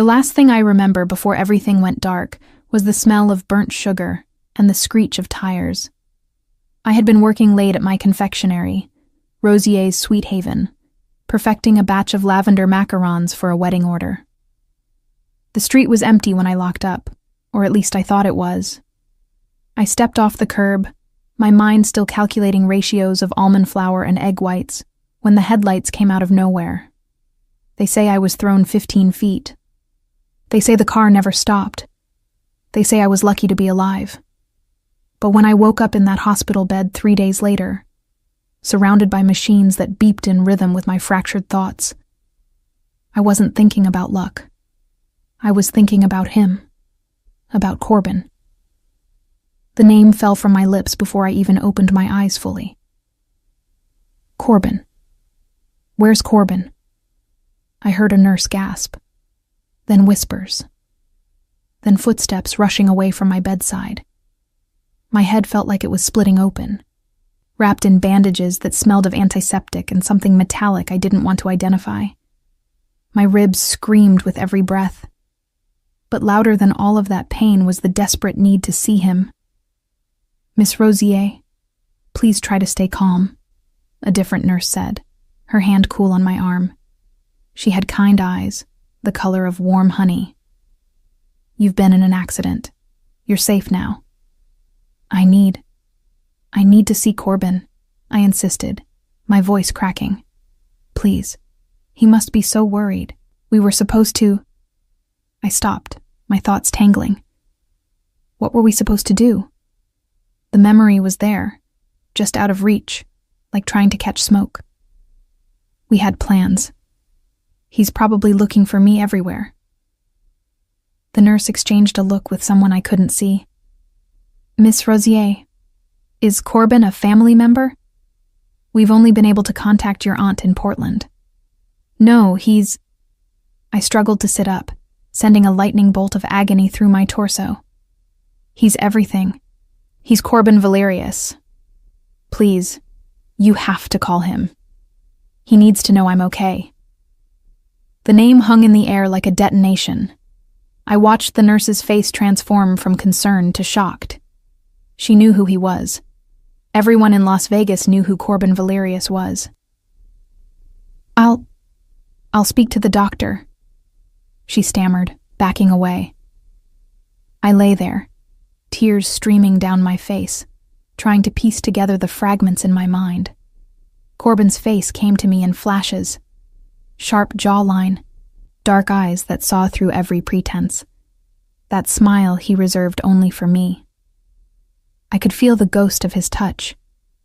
The last thing I remember before everything went dark was the smell of burnt sugar and the screech of tires. I had been working late at my confectionery, Rosier's Sweet Haven, perfecting a batch of lavender macarons for a wedding order. The street was empty when I locked up, or at least I thought it was. I stepped off the curb, my mind still calculating ratios of almond flour and egg whites, when the headlights came out of nowhere. They say I was thrown 15 feet. They say the car never stopped. They say I was lucky to be alive. But when I woke up in that hospital bed 3 days later, surrounded by machines that beeped in rhythm with my fractured thoughts, I wasn't thinking about luck. I was thinking about him, about Corbin. The name fell from my lips before I even opened my eyes fully. Corbin. Where's Corbin? I heard a nurse gasp, then whispers, then footsteps rushing away from my bedside. My head felt like it was splitting open, wrapped in bandages that smelled of antiseptic and something metallic I didn't want to identify. My ribs screamed with every breath. But louder than all of that pain was the desperate need to see him. "Miss Rosier, please try to stay calm," a different nurse said, her hand cool on my arm. She had kind eyes, the color of warm honey. "You've been in an accident. You're safe now." I need to see Corbin," I insisted, my voice cracking. "Please. He must be so worried. We were supposed to—" I stopped, my thoughts tangling. What were we supposed to do? The memory was there, just out of reach, like trying to catch smoke. We had plans. He's probably looking for me everywhere. The nurse exchanged a look with someone I couldn't see. "Miss Rosier, is Corbin a family member? We've only been able to contact your aunt in Portland." "No, he's—" I struggled to sit up, sending a lightning bolt of agony through my torso. "He's everything. He's Corbin Valerius. Please, you have to call him. He needs to know I'm okay." The name hung in the air like a detonation. I watched the nurse's face transform from concern to shocked. She knew who he was. Everyone in Las Vegas knew who Corbin Valerius was. I'll speak to the doctor," she stammered, backing away. I lay there, tears streaming down my face, trying to piece together the fragments in my mind. Corbin's face came to me in flashes. Sharp jawline, dark eyes that saw through every pretense. That smile he reserved only for me. I could feel the ghost of his touch,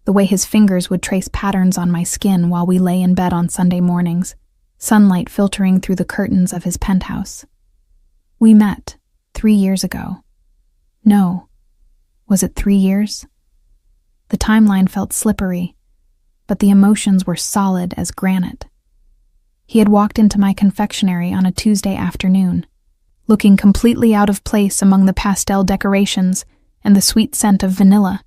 the way his fingers would trace patterns on my skin while we lay in bed on Sunday mornings, sunlight filtering through the curtains of his penthouse. We met 3 years ago. No, was it 3 years? The timeline felt slippery, but the emotions were solid as granite. He had walked into my confectionery on a Tuesday afternoon, looking completely out of place among the pastel decorations and the sweet scent of vanilla.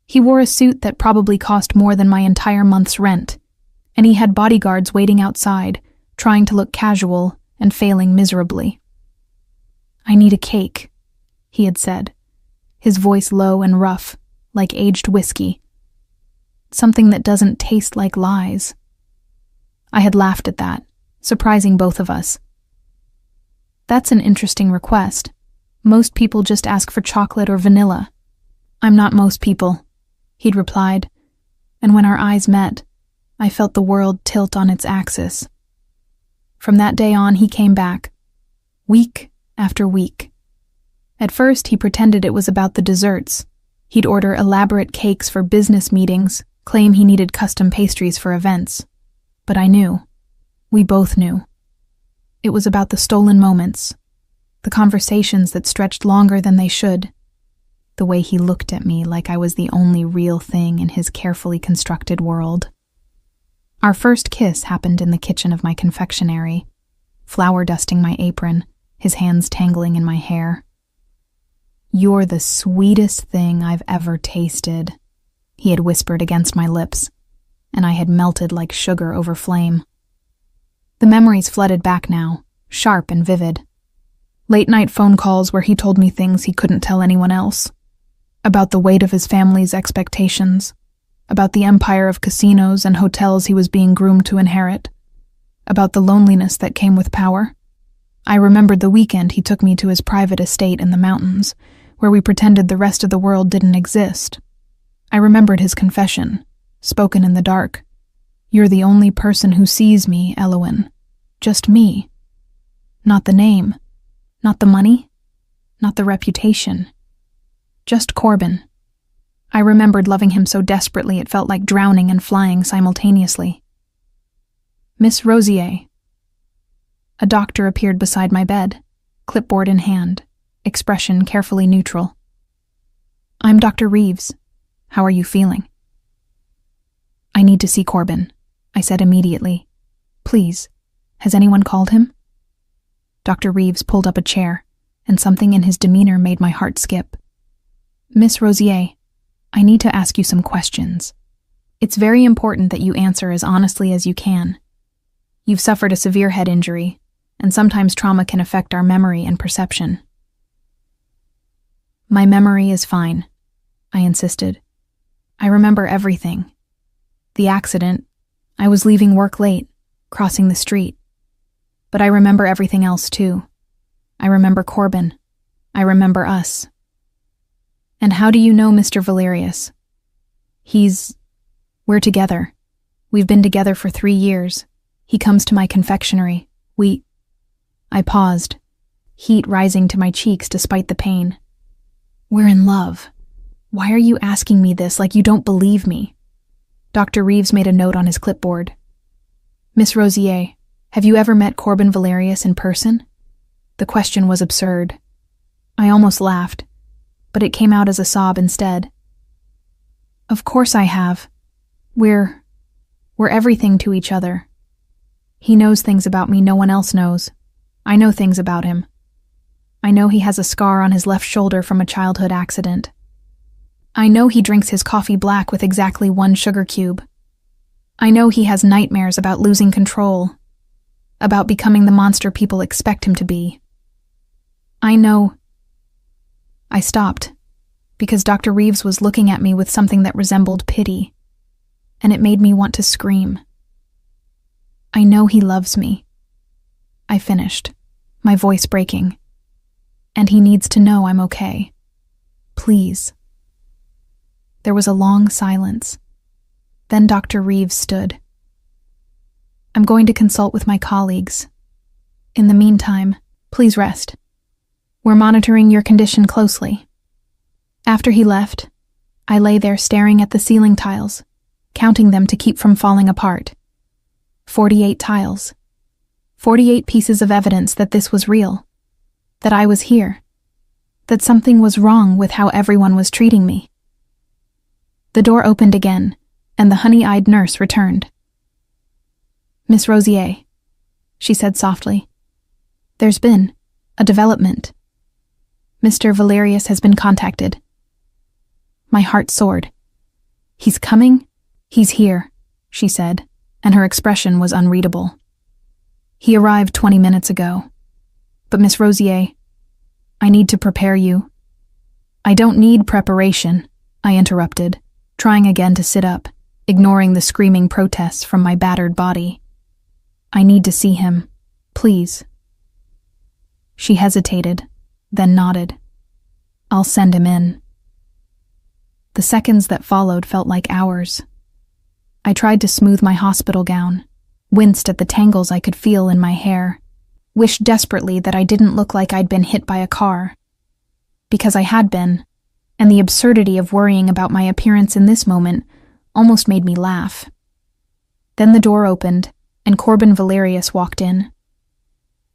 He wore a suit that probably cost more than my entire month's rent, and he had bodyguards waiting outside, trying to look casual and failing miserably. "I need a cake," he had said, his voice low and rough, like aged whiskey. "Something that doesn't taste like lies." I had laughed at that, surprising both of us. "That's an interesting request. Most people just ask for chocolate or vanilla." "I'm not most people," he'd replied, and when our eyes met, I felt the world tilt on its axis. From that day on, he came back, week after week. At first, he pretended it was about the desserts. He'd order elaborate cakes for business meetings, claim he needed custom pastries for events. But I knew. We both knew. It was about the stolen moments, the conversations that stretched longer than they should, the way he looked at me like I was the only real thing in his carefully constructed world. Our first kiss happened in the kitchen of my confectionery, flour dusting my apron, his hands tangling in my hair. "You're the sweetest thing I've ever tasted," he had whispered against my lips, and I had melted like sugar over flame. The memories flooded back now, sharp and vivid. Late-night phone calls where he told me things he couldn't tell anyone else. About the weight of his family's expectations. About the empire of casinos and hotels he was being groomed to inherit. About the loneliness that came with power. I remembered the weekend he took me to his private estate in the mountains, where we pretended the rest of the world didn't exist. I remembered his confession, spoken in the dark. "You're the only person who sees me, Elowen. Just me. Not the name. Not the money. Not the reputation. Just Corbin." I remembered loving him so desperately it felt like drowning and flying simultaneously. "Miss Rosier." A doctor appeared beside my bed, clipboard in hand, expression carefully neutral. "I'm Dr. Reeves. How are you feeling?" "I need to see Corbin," I said immediately. "Please, has anyone called him?" Dr. Reeves pulled up a chair, and something in his demeanor made my heart skip. "Miss Rosier, I need to ask you some questions. It's very important that you answer as honestly as you can. You've suffered a severe head injury, and sometimes trauma can affect our memory and perception." "My memory is fine," I insisted. "I remember everything. The accident, I was leaving work late, crossing the street. But I remember everything else too. I remember Corbin. I remember us." "And how do you know Mr. Valerius?" We're together. We've been together for 3 years. He comes to my confectionery. I paused, heat rising to my cheeks despite the pain. "We're in love. Why are you asking me this like you don't believe me?" Dr. Reeves made a note on his clipboard. "Miss Rosier, have you ever met Corbin Valerius in person?" The question was absurd. I almost laughed, but it came out as a sob instead. "Of course I have. We're everything to each other. He knows things about me no one else knows. I know things about him. I know he has a scar on his left shoulder from a childhood accident. I know he drinks his coffee black with exactly 1 sugar cube. I know he has nightmares about losing control, about becoming the monster people expect him to be. I know..." I stopped, because Dr. Reeves was looking at me with something that resembled pity, and it made me want to scream. "I know he loves me," I finished, my voice breaking. "And he needs to know I'm okay. Please." There was a long silence. Then Dr. Reeves stood. "I'm going to consult with my colleagues. In the meantime, please rest. We're monitoring your condition closely." After he left, I lay there staring at the ceiling tiles, counting them to keep from falling apart. 48 tiles. 48 pieces of evidence that this was real, that I was here, that something was wrong with how everyone was treating me. The door opened again, and the honey-eyed nurse returned. "Miss Rosier," she said softly, "there's been a development. Mr. Valerius has been contacted." My heart soared. "He's coming? He's here," she said, and her expression was unreadable. "He arrived 20 minutes ago. But Miss Rosier, I need to prepare you." "I don't need preparation," I interrupted, trying again to sit up, ignoring the screaming protests from my battered body. "I need to see him, please." She hesitated, then nodded. "I'll send him in." The seconds that followed felt like hours. I tried to smooth my hospital gown, winced at the tangles I could feel in my hair, wished desperately that I didn't look like I'd been hit by a car. Because I had been, and the absurdity of worrying about my appearance in this moment almost made me laugh. Then the door opened, and Corbin Valerius walked in.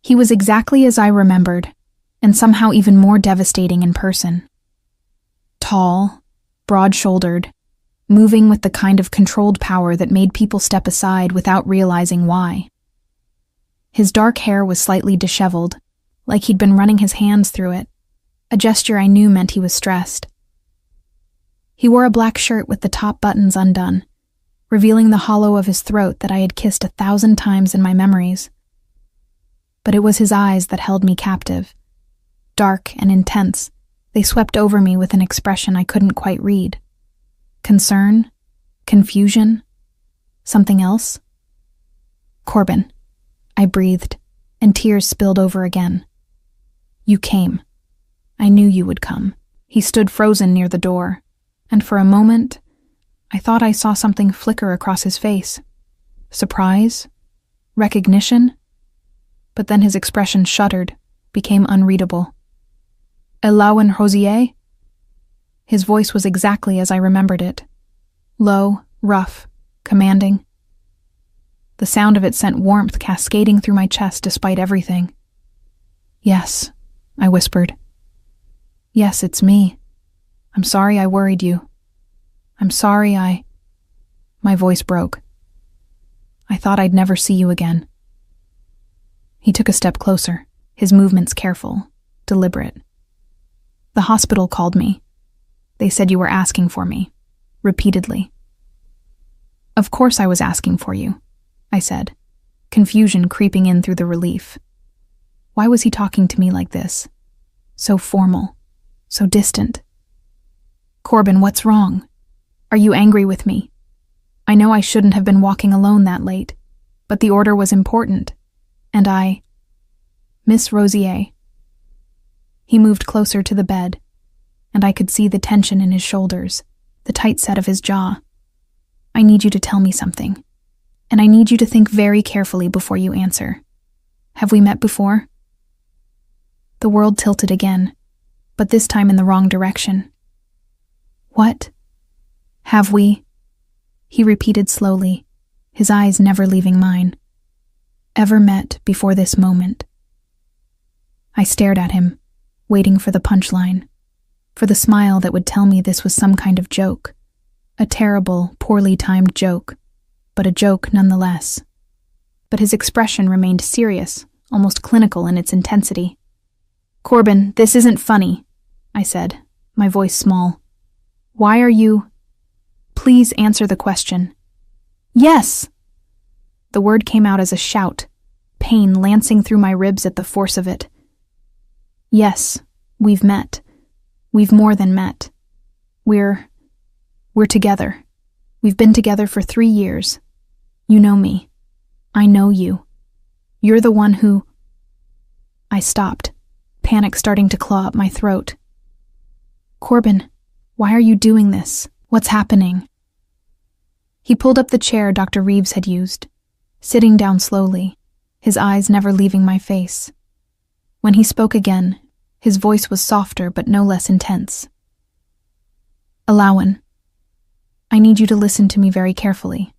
He was exactly as I remembered, and somehow even more devastating in person. Tall, broad-shouldered, moving with the kind of controlled power that made people step aside without realizing why. His dark hair was slightly disheveled, like he'd been running his hands through it, a gesture I knew meant he was stressed. He wore a black shirt with the top buttons undone, revealing the hollow of his throat that I had kissed 1,000 times in my memories. but it was his eyes that held me captive. Dark and intense, they swept over me with an expression I couldn't quite read. Concern? Confusion? Something else? "Corbin," I breathed, and tears spilled over again. "You came. I knew you would come." He stood frozen near the door, and for a moment, I thought I saw something flicker across his face. Surprise? Recognition? But then his expression shuddered, became unreadable. "Elawan Rosier?" His voice was exactly as I remembered it. Low, rough, commanding. The sound of it sent warmth cascading through my chest despite everything. "Yes," I whispered. "Yes, it's me. I'm sorry I worried you. I'm sorry I—" My voice broke. "I thought I'd never see you again." He took a step closer, his movements careful, deliberate. "The hospital called me. They said you were asking for me, repeatedly." "Of course I was asking for you," I said, confusion creeping in through the relief. Why was he talking to me like this? So formal, so distant. "Corbin, what's wrong? Are you angry with me? I know I shouldn't have been walking alone that late, but the order was important, and Miss Rosier." He moved closer to the bed, and I could see the tension in his shoulders, the tight set of his jaw. "I need you to tell me something, and I need you to think very carefully before you answer. Have we met before?" The world tilted again, but this time in the wrong direction. "What? Have we?" He repeated slowly, his eyes never leaving mine. "Ever met before this moment?" I stared at him, waiting for the punchline, for the smile that would tell me this was some kind of joke. A terrible, poorly timed joke, but a joke nonetheless. But his expression remained serious, almost clinical in its intensity. "Corbin, this isn't funny," I said, my voice small. "Why are you—" "Please answer the question." "Yes!" The word came out as a shout, pain lancing through my ribs at the force of it. "Yes, we've met. We've more than met. We're together. We've been together for 3 years. You know me. I know you. You're the one who—" I stopped, panic starting to claw up my throat. "Corbin, why are you doing this? What's happening?" He pulled up the chair Dr. Reeves had used, sitting down slowly, his eyes never leaving my face. When he spoke again, his voice was softer but no less intense. "Elawan, I need you to listen to me very carefully.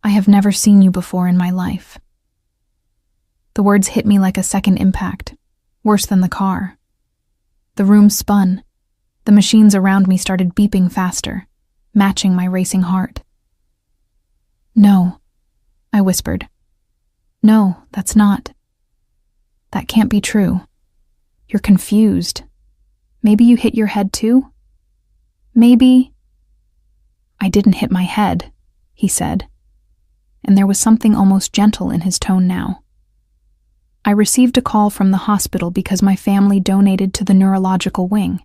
I have never seen you before in my life." The words hit me like a second impact, worse than the car. The room spun. The machines around me started beeping faster, matching my racing heart. "No," I whispered. "No, that's not. That can't be true. You're confused. Maybe you hit your head too? Maybe—" "I didn't hit my head," he said, and there was something almost gentle in his tone now. "I received a call from the hospital because my family donated to the neurological wing.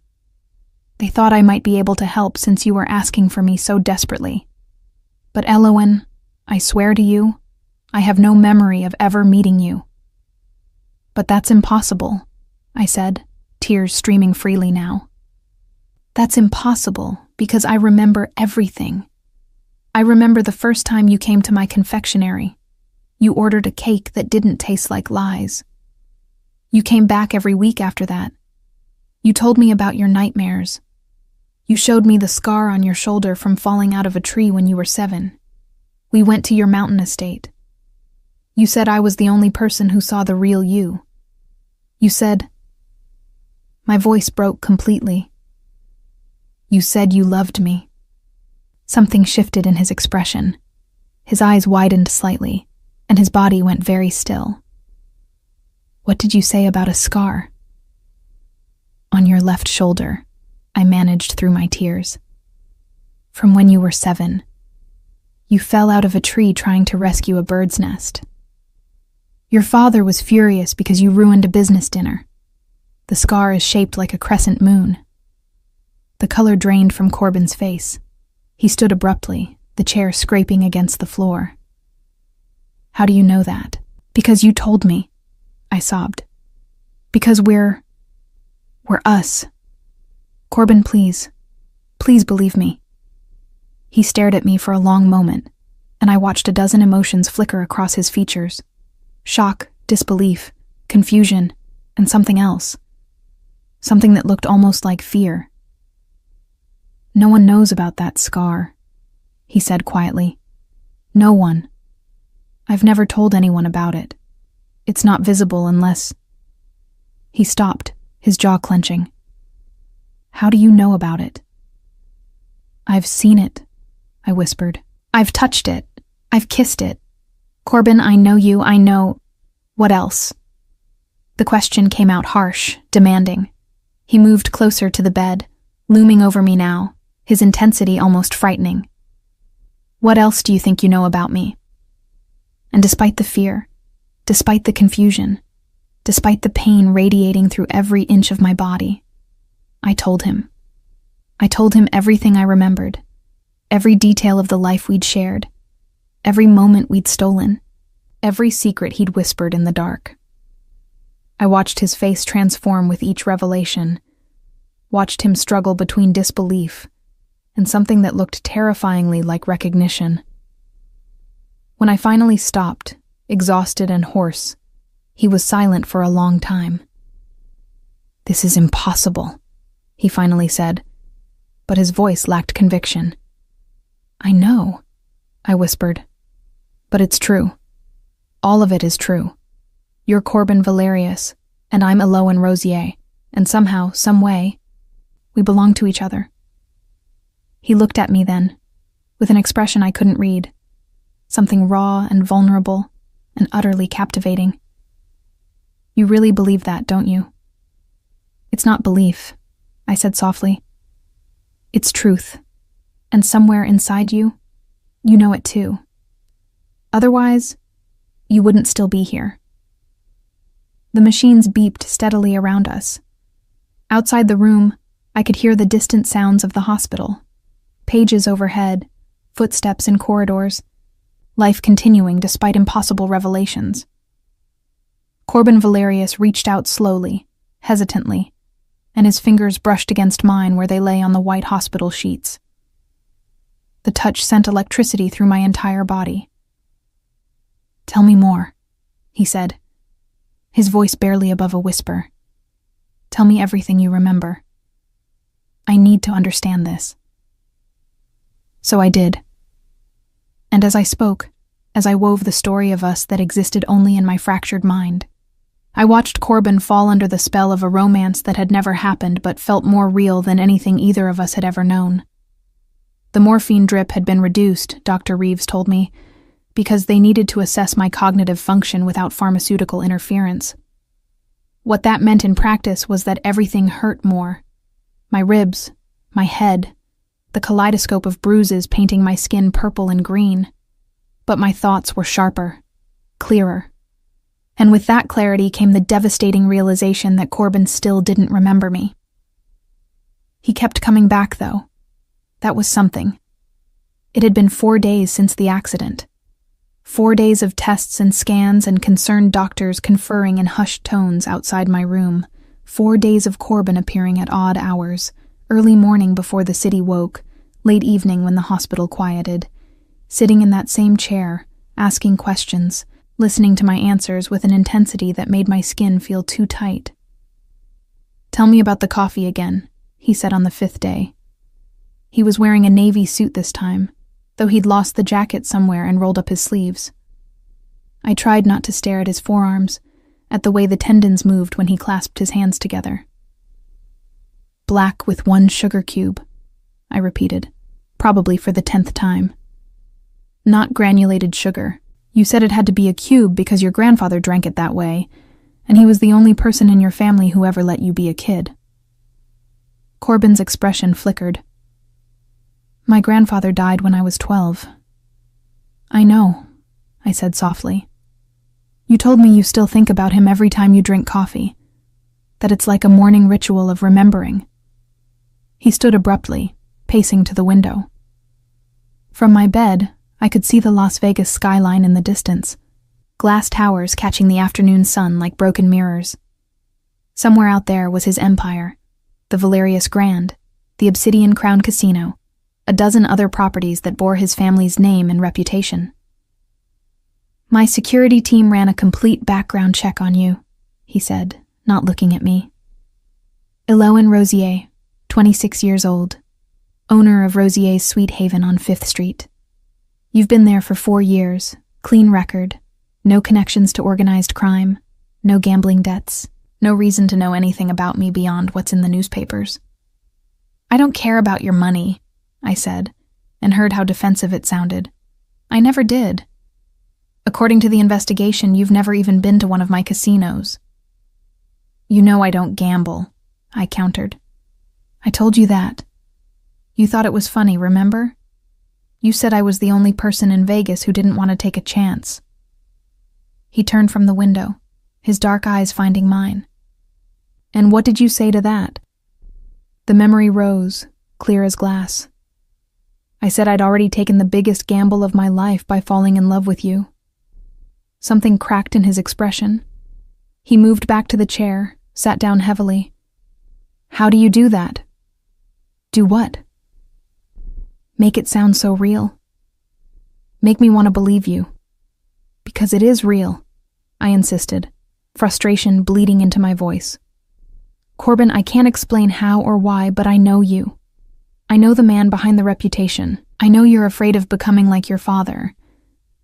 They thought I might be able to help since you were asking for me so desperately. But Elawan, I swear to you, I have no memory of ever meeting you." "But that's impossible," I said, tears streaming freely now. "That's impossible because I remember everything. I remember the first time you came to my confectionery. You ordered a cake that didn't taste like lies. You came back every week after that. You told me about your nightmares. You showed me the scar on your shoulder from falling out of a tree when you were 7. We went to your mountain estate. You said I was the only person who saw the real you. You said—" My voice broke completely. "You said you loved me." Something shifted in his expression. His eyes widened slightly, and his body went very still. "What did you say about a scar?" "On your left shoulder," I managed through my tears. "From when you were 7. You fell out of a tree trying to rescue a bird's nest. Your father was furious because you ruined a business dinner. The scar is shaped like a crescent moon. The color drained from Corbin's face. He stood abruptly, the chair scraping against the floor. How do you know that? Because you told me, I sobbed. Because we're us. Corbin, please believe me. He stared at me for a long moment, and I watched a dozen emotions flicker across his features. Shock, disbelief, confusion, and something else. Something that looked almost like fear. No one knows about that scar, he said quietly. No one. I've never told anyone about it. It's not visible unless... He stopped, his jaw clenching. How do you know about it? I've seen it, I whispered. I've touched it. I've kissed it. Corbin, I know you, I know... What else? The question came out harsh, demanding. He moved closer to the bed, looming over me now, his intensity almost frightening. What else do you think you know about me? And despite the fear, despite the confusion, despite the pain radiating through every inch of my body, I told him. I told him everything I remembered, every detail of the life we'd shared, every moment we'd stolen, every secret he'd whispered in the dark. I watched his face transform with each revelation, watched him struggle between disbelief and something that looked terrifyingly like recognition. When I finally stopped, exhausted and hoarse, he was silent for a long time. This is impossible, he finally said, but his voice lacked conviction. I know, I whispered, but it's true. All of it is true. You're Corbin Valerius, and I'm Eloane Rosier, and somehow, some way, we belong to each other. He looked at me then, with an expression I couldn't read, something raw and vulnerable and utterly captivating. You really believe that, don't you? It's not belief, I said softly. It's truth, and somewhere inside you, you know it too. Otherwise, you wouldn't still be here. The machines beeped steadily around us. Outside the room, I could hear the distant sounds of the hospital. Pages overhead, footsteps in corridors, life continuing despite impossible revelations. Corbin Valerius reached out slowly, hesitantly, and his fingers brushed against mine where they lay on the white hospital sheets. The touch sent electricity through my entire body. Tell me more, he said, his voice barely above a whisper. Tell me everything you remember. I need to understand this. So I did. And as I spoke, as I wove the story of us that existed only in my fractured mind, I watched Corbin fall under the spell of a romance that had never happened but felt more real than anything either of us had ever known. The morphine drip had been reduced, Dr. Reeves told me, because they needed to assess my cognitive function without pharmaceutical interference. What that meant in practice was that everything hurt more. My ribs, my head, the kaleidoscope of bruises painting my skin purple and green. But my thoughts were sharper, clearer. And with that clarity came the devastating realization that Corbin still didn't remember me. He kept coming back, though. That was something. It had been 4 days since the accident. 4 days of tests and scans and concerned doctors conferring in hushed tones outside my room. 4 days of Corbin appearing at odd hours, early morning before the city woke, late evening when the hospital quieted, sitting in that same chair, asking questions, listening to my answers with an intensity that made my skin feel too tight. Tell me about the coffee again, he said on the 5th day. He was wearing a navy suit this time, though he'd lost the jacket somewhere and rolled up his sleeves. I tried not to stare at his forearms, at the way the tendons moved when he clasped his hands together. Black with 1 sugar cube, I repeated, probably for the 10th time. Not granulated sugar. You said it had to be a cube because your grandfather drank it that way, and he was the only person in your family who ever let you be a kid. Corbin's expression flickered. My grandfather died when I was 12. I know, I said softly. You told me you still think about him every time you drink coffee, that it's like a morning ritual of remembering. He stood abruptly, pacing to the window. From my bed, I could see the Las Vegas skyline in the distance, glass towers catching the afternoon sun like broken mirrors. Somewhere out there was his empire, the Valerius Grand, the Obsidian Crown Casino, a dozen other properties that bore his family's name and reputation. My security team ran a complete background check on you, he said, not looking at me. Eloane Rosier, 26 years old, owner of Rosier's Sweet Haven on 5th Street. You've been there for 4 years, clean record, no connections to organized crime, no gambling debts, no reason to know anything about me beyond what's in the newspapers. I don't care about your money, I said, and heard how defensive it sounded. I never did. According to the investigation, you've never even been to one of my casinos. You know I don't gamble, I countered. I told you that. You thought it was funny, remember? You said I was the only person in Vegas who didn't want to take a chance. He turned from the window, his dark eyes finding mine. And what did you say to that? The memory rose, clear as glass. I said I'd already taken the biggest gamble of my life by falling in love with you. Something cracked in his expression. He moved back to the chair, sat down heavily. How do you do that? Do what? Make it sound so real. Make me want to believe you. Because it is real, I insisted, frustration bleeding into my voice. Corbin, I can't explain how or why, but I know you. I know the man behind the reputation. I know you're afraid of becoming like your father.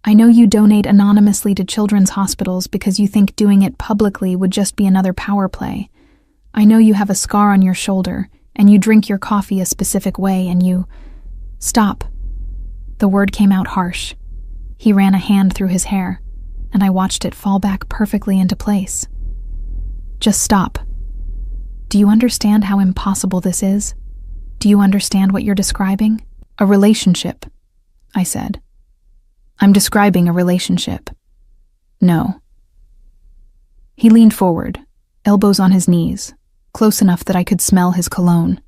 I know you donate anonymously to children's hospitals because you think doing it publicly would just be another power play. I know you have a scar on your shoulder, and you drink your coffee a specific way, and you... Stop. The word came out harsh. He ran a hand through his hair, and I watched it fall back perfectly into place. Just stop. Do you understand how impossible this is? Do you understand what you're describing? A relationship, I said. I'm describing a relationship. No. He leaned forward, elbows on his knees, close enough that I could smell his cologne,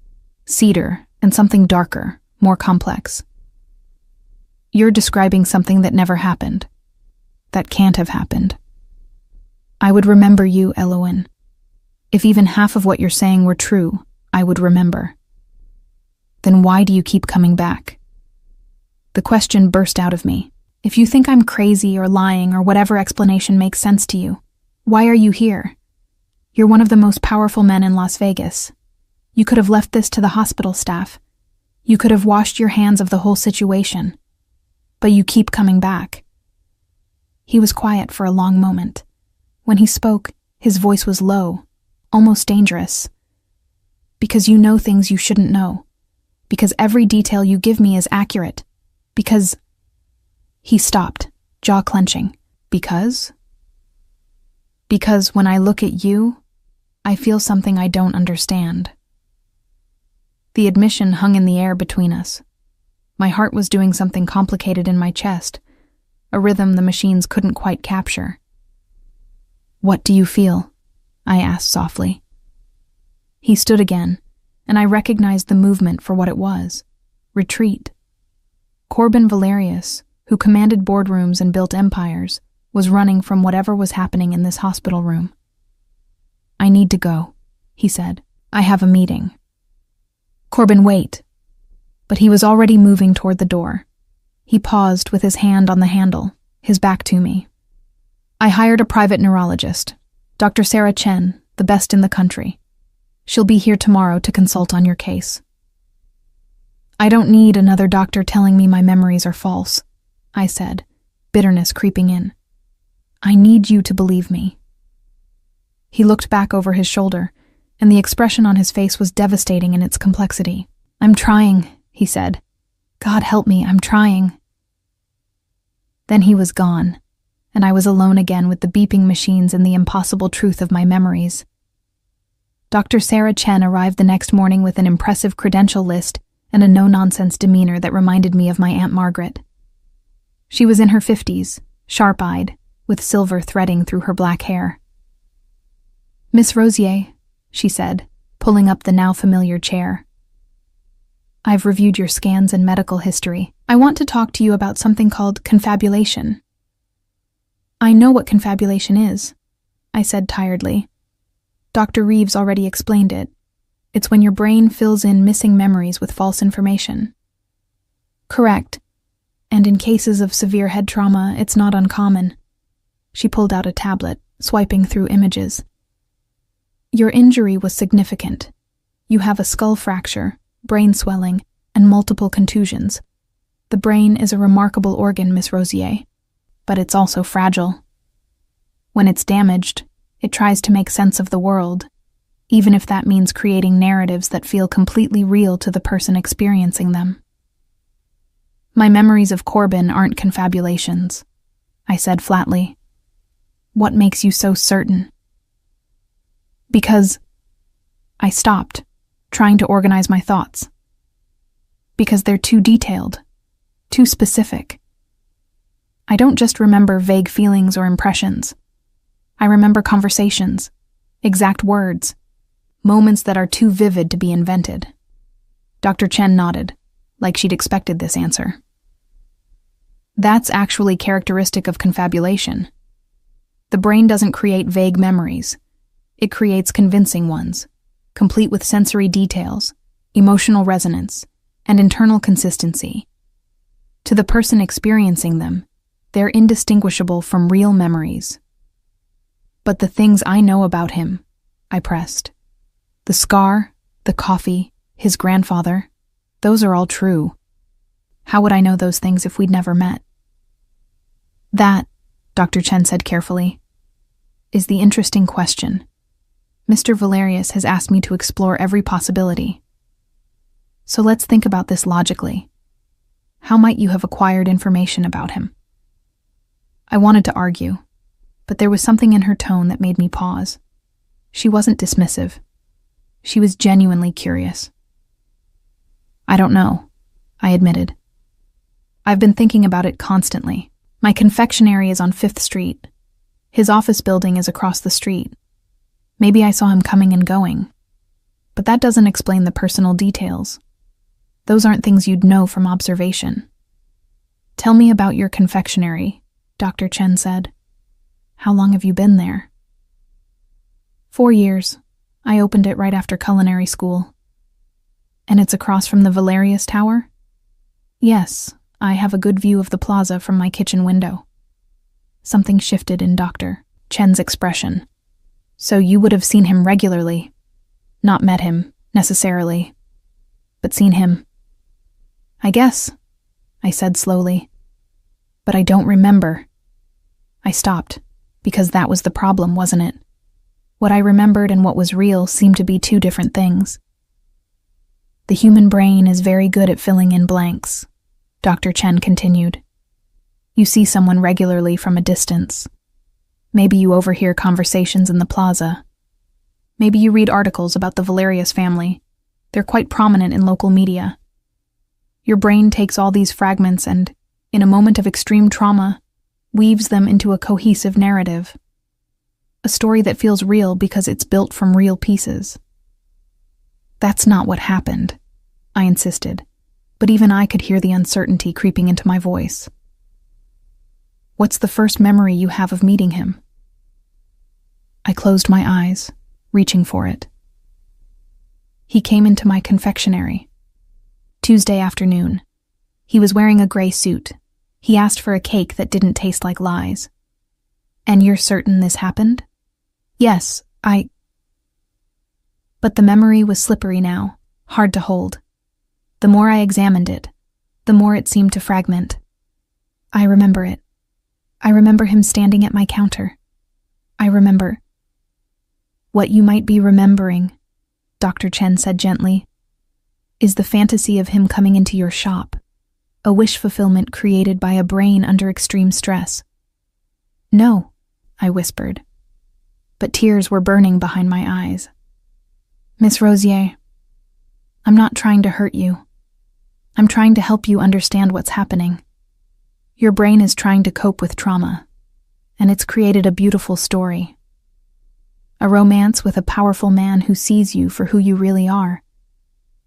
cedar and something darker, more complex. You're describing something that never happened, that can't have happened. I would remember you, Eloane. If even half of what you're saying were true, I would remember. Then why do you keep coming back? The question burst out of me. If you think I'm crazy or lying or whatever explanation makes sense to you, why are you here? You're one of the most powerful men in Las Vegas. You could have left this to the hospital staff. You could have washed your hands of the whole situation. But you keep coming back. He was quiet for a long moment. When he spoke, his voice was low, almost dangerous. Because you know things you shouldn't know. Because every detail you give me is accurate. Because... He stopped, jaw clenching. Because? Because when I look at you, I feel something I don't understand. The admission hung in the air between us. My heart was doing something complicated in my chest, a rhythm the machines couldn't quite capture. What do you feel? I asked softly. He stood again, and I recognized the movement for what it was. Retreat. Corbin Valerius, who commanded boardrooms and built empires, was running from whatever was happening in this hospital room. I need to go, he said. I have a meeting. Corbin, wait. But he was already moving toward the door. He paused with his hand on the handle, his back to me. I hired a private neurologist, Dr. Sarah Chen, the best in the country. She'll be here tomorrow to consult on your case. I don't need another doctor telling me my memories are false, I said, bitterness creeping in. I need you to believe me. He looked back over his shoulder, and the expression on his face was devastating in its complexity. I'm trying, he said. God help me, I'm trying. Then he was gone, and I was alone again with the beeping machines and the impossible truth of my memories. Dr. Sarah Chen arrived the next morning with an impressive credential list and a no-nonsense demeanor that reminded me of my Aunt Margaret. She was in her 50s, sharp-eyed, with silver threading through her black hair. "Miss Rosier," she said, pulling up the now familiar chair. "I've reviewed your scans and medical history. I want to talk to you about something called confabulation." "I know what confabulation is," I said tiredly. "Dr. Reeves already explained it. It's when your brain fills in missing memories with false information." "Correct. And in cases of severe head trauma, it's not uncommon." She pulled out a tablet, swiping through images. "Your injury was significant. You have a skull fracture, brain swelling, and multiple contusions. The brain is a remarkable organ, Miss Rosier, but it's also fragile. When it's damaged, it tries to make sense of the world, even if that means creating narratives that feel completely real to the person experiencing them. My memories of Corbin aren't confabulations," I said flatly. "What makes you so certain?" "Because..." I stopped, trying to organize my thoughts. "Because they're too detailed, too specific. I don't just remember vague feelings or impressions. I remember conversations, exact words, moments that are too vivid to be invented." Dr. Chen nodded, like she'd expected this answer. "That's actually characteristic of confabulation. The brain doesn't create vague memories. It creates convincing ones, complete with sensory details, emotional resonance, and internal consistency. To the person experiencing them, they're indistinguishable from real memories." "But the things I know about him," I pressed. "The scar, the coffee, his grandfather, those are all true. How would I know those things if we'd never met?" "That," Dr. Chen said carefully, "is the interesting question. Mr. Valerius has asked me to explore every possibility. So let's think about this logically. How might you have acquired information about him?" I wanted to argue, but there was something in her tone that made me pause. She wasn't dismissive. She was genuinely curious. "I don't know," I admitted. "I've been thinking about it constantly. My confectionery is on 5th Street. His office building is across the street. Maybe I saw him coming and going. But that doesn't explain the personal details. Those aren't things you'd know from observation." "Tell me about your confectionery," Dr. Chen said. "How long have you been there?" 4 years. I opened it right after culinary school." "And it's across from the Valerius Tower?" "Yes, I have a good view of the plaza from my kitchen window." Something shifted in Dr. Chen's expression. "So you would have seen him regularly. Not met him, necessarily, but seen him." "I guess," I said slowly. "But I don't remember." I stopped, because that was the problem, wasn't it? What I remembered and what was real seemed to be two different things. "The human brain is very good at filling in blanks," Dr. Chen continued. "You see someone regularly from a distance. Maybe you overhear conversations in the plaza. Maybe you read articles about the Valerius family. They're quite prominent in local media. Your brain takes all these fragments and, in a moment of extreme trauma, weaves them into a cohesive narrative. A story that feels real because it's built from real pieces." "That's not what happened," I insisted, but even I could hear the uncertainty creeping into my voice. "What's the first memory you have of meeting him?" I closed my eyes, reaching for it. "He came into my confectionery. Tuesday afternoon. He was wearing a gray suit. He asked for a cake that didn't taste like lies." "And you're certain this happened?" "Yes, But the memory was slippery now, hard to hold. The more I examined it, the more it seemed to fragment. I remember it. I remember him standing at my counter. I remember. What you might be remembering, Dr. Chen said gently, is the fantasy of him coming into your shop, a wish fulfillment created by a brain under extreme stress. No, I whispered, but tears were burning behind my eyes. Miss Rosier, I'm not trying to hurt you. I'm trying to help you understand what's happening. Your brain is trying to cope with trauma, and it's created a beautiful story. A romance with a powerful man who sees you for who you really are.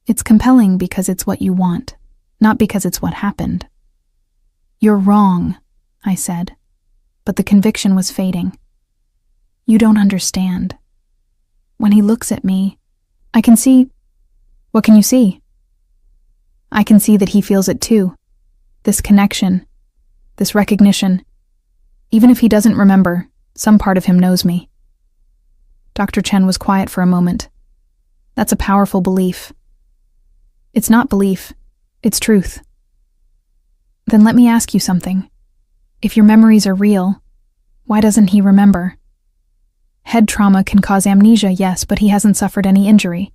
It's compelling because it's what you want, not because it's what happened. You're wrong, I said, but the conviction was fading. You don't understand. When he looks at me, I can see... What can you see? I can see that he feels it too. This connection, this recognition. Even if he doesn't remember, some part of him knows me. Dr. Chen was quiet for a moment. That's a powerful belief. It's not belief, it's truth. Then let me ask you something. If your memories are real, why doesn't he remember? Head trauma can cause amnesia, yes, but he hasn't suffered any injury.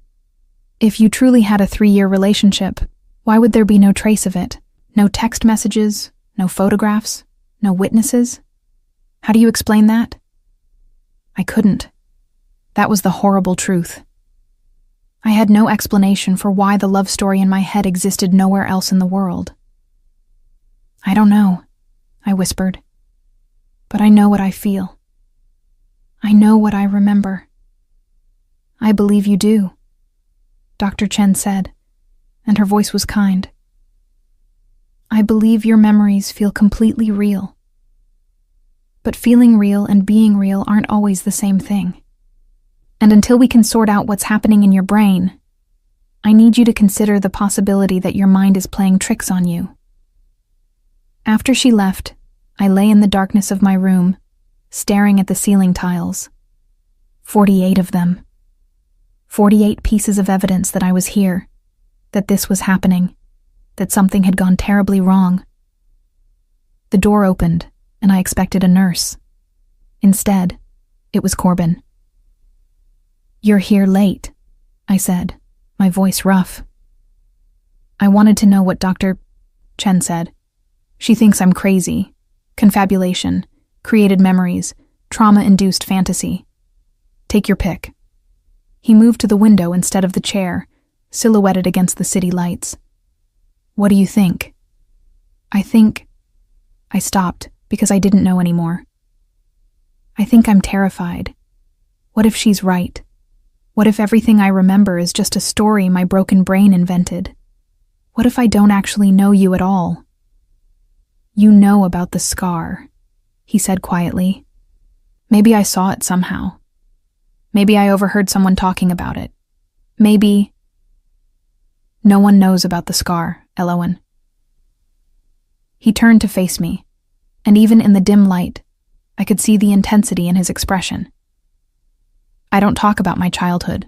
If you truly had a 3-year relationship, why would there be no trace of it? No text messages, no photographs, no witnesses? How do you explain that? I couldn't. That was the horrible truth. I had no explanation for why the love story in my head existed nowhere else in the world. I don't know, I whispered. But I know what I feel. I know what I remember. I believe you do, Dr. Chen said, and her voice was kind. I believe your memories feel completely real. But feeling real and being real aren't always the same thing. And until we can sort out what's happening in your brain, I need you to consider the possibility that your mind is playing tricks on you. After she left, I lay in the darkness of my room, staring at the ceiling tiles. 48 of them. 48 pieces of evidence that I was here, that this was happening, that something had gone terribly wrong. The door opened, and I expected a nurse. Instead, it was Corbin. You're here late, I said, my voice rough. I wanted to know what Dr. Chen said. She thinks I'm crazy. Confabulation, created memories, trauma-induced fantasy. Take your pick. He moved to the window instead of the chair, silhouetted against the city lights. What do you think? I stopped because I didn't know anymore. I think I'm terrified. What if she's right? What if everything I remember is just a story my broken brain invented? What if I don't actually know you at all? You know about the scar, he said quietly. Maybe I saw it somehow. Maybe I overheard someone talking about it. Maybe... No one knows about the scar, Elowen. He turned to face me, and even in the dim light, I could see the intensity in his expression. I don't talk about my childhood.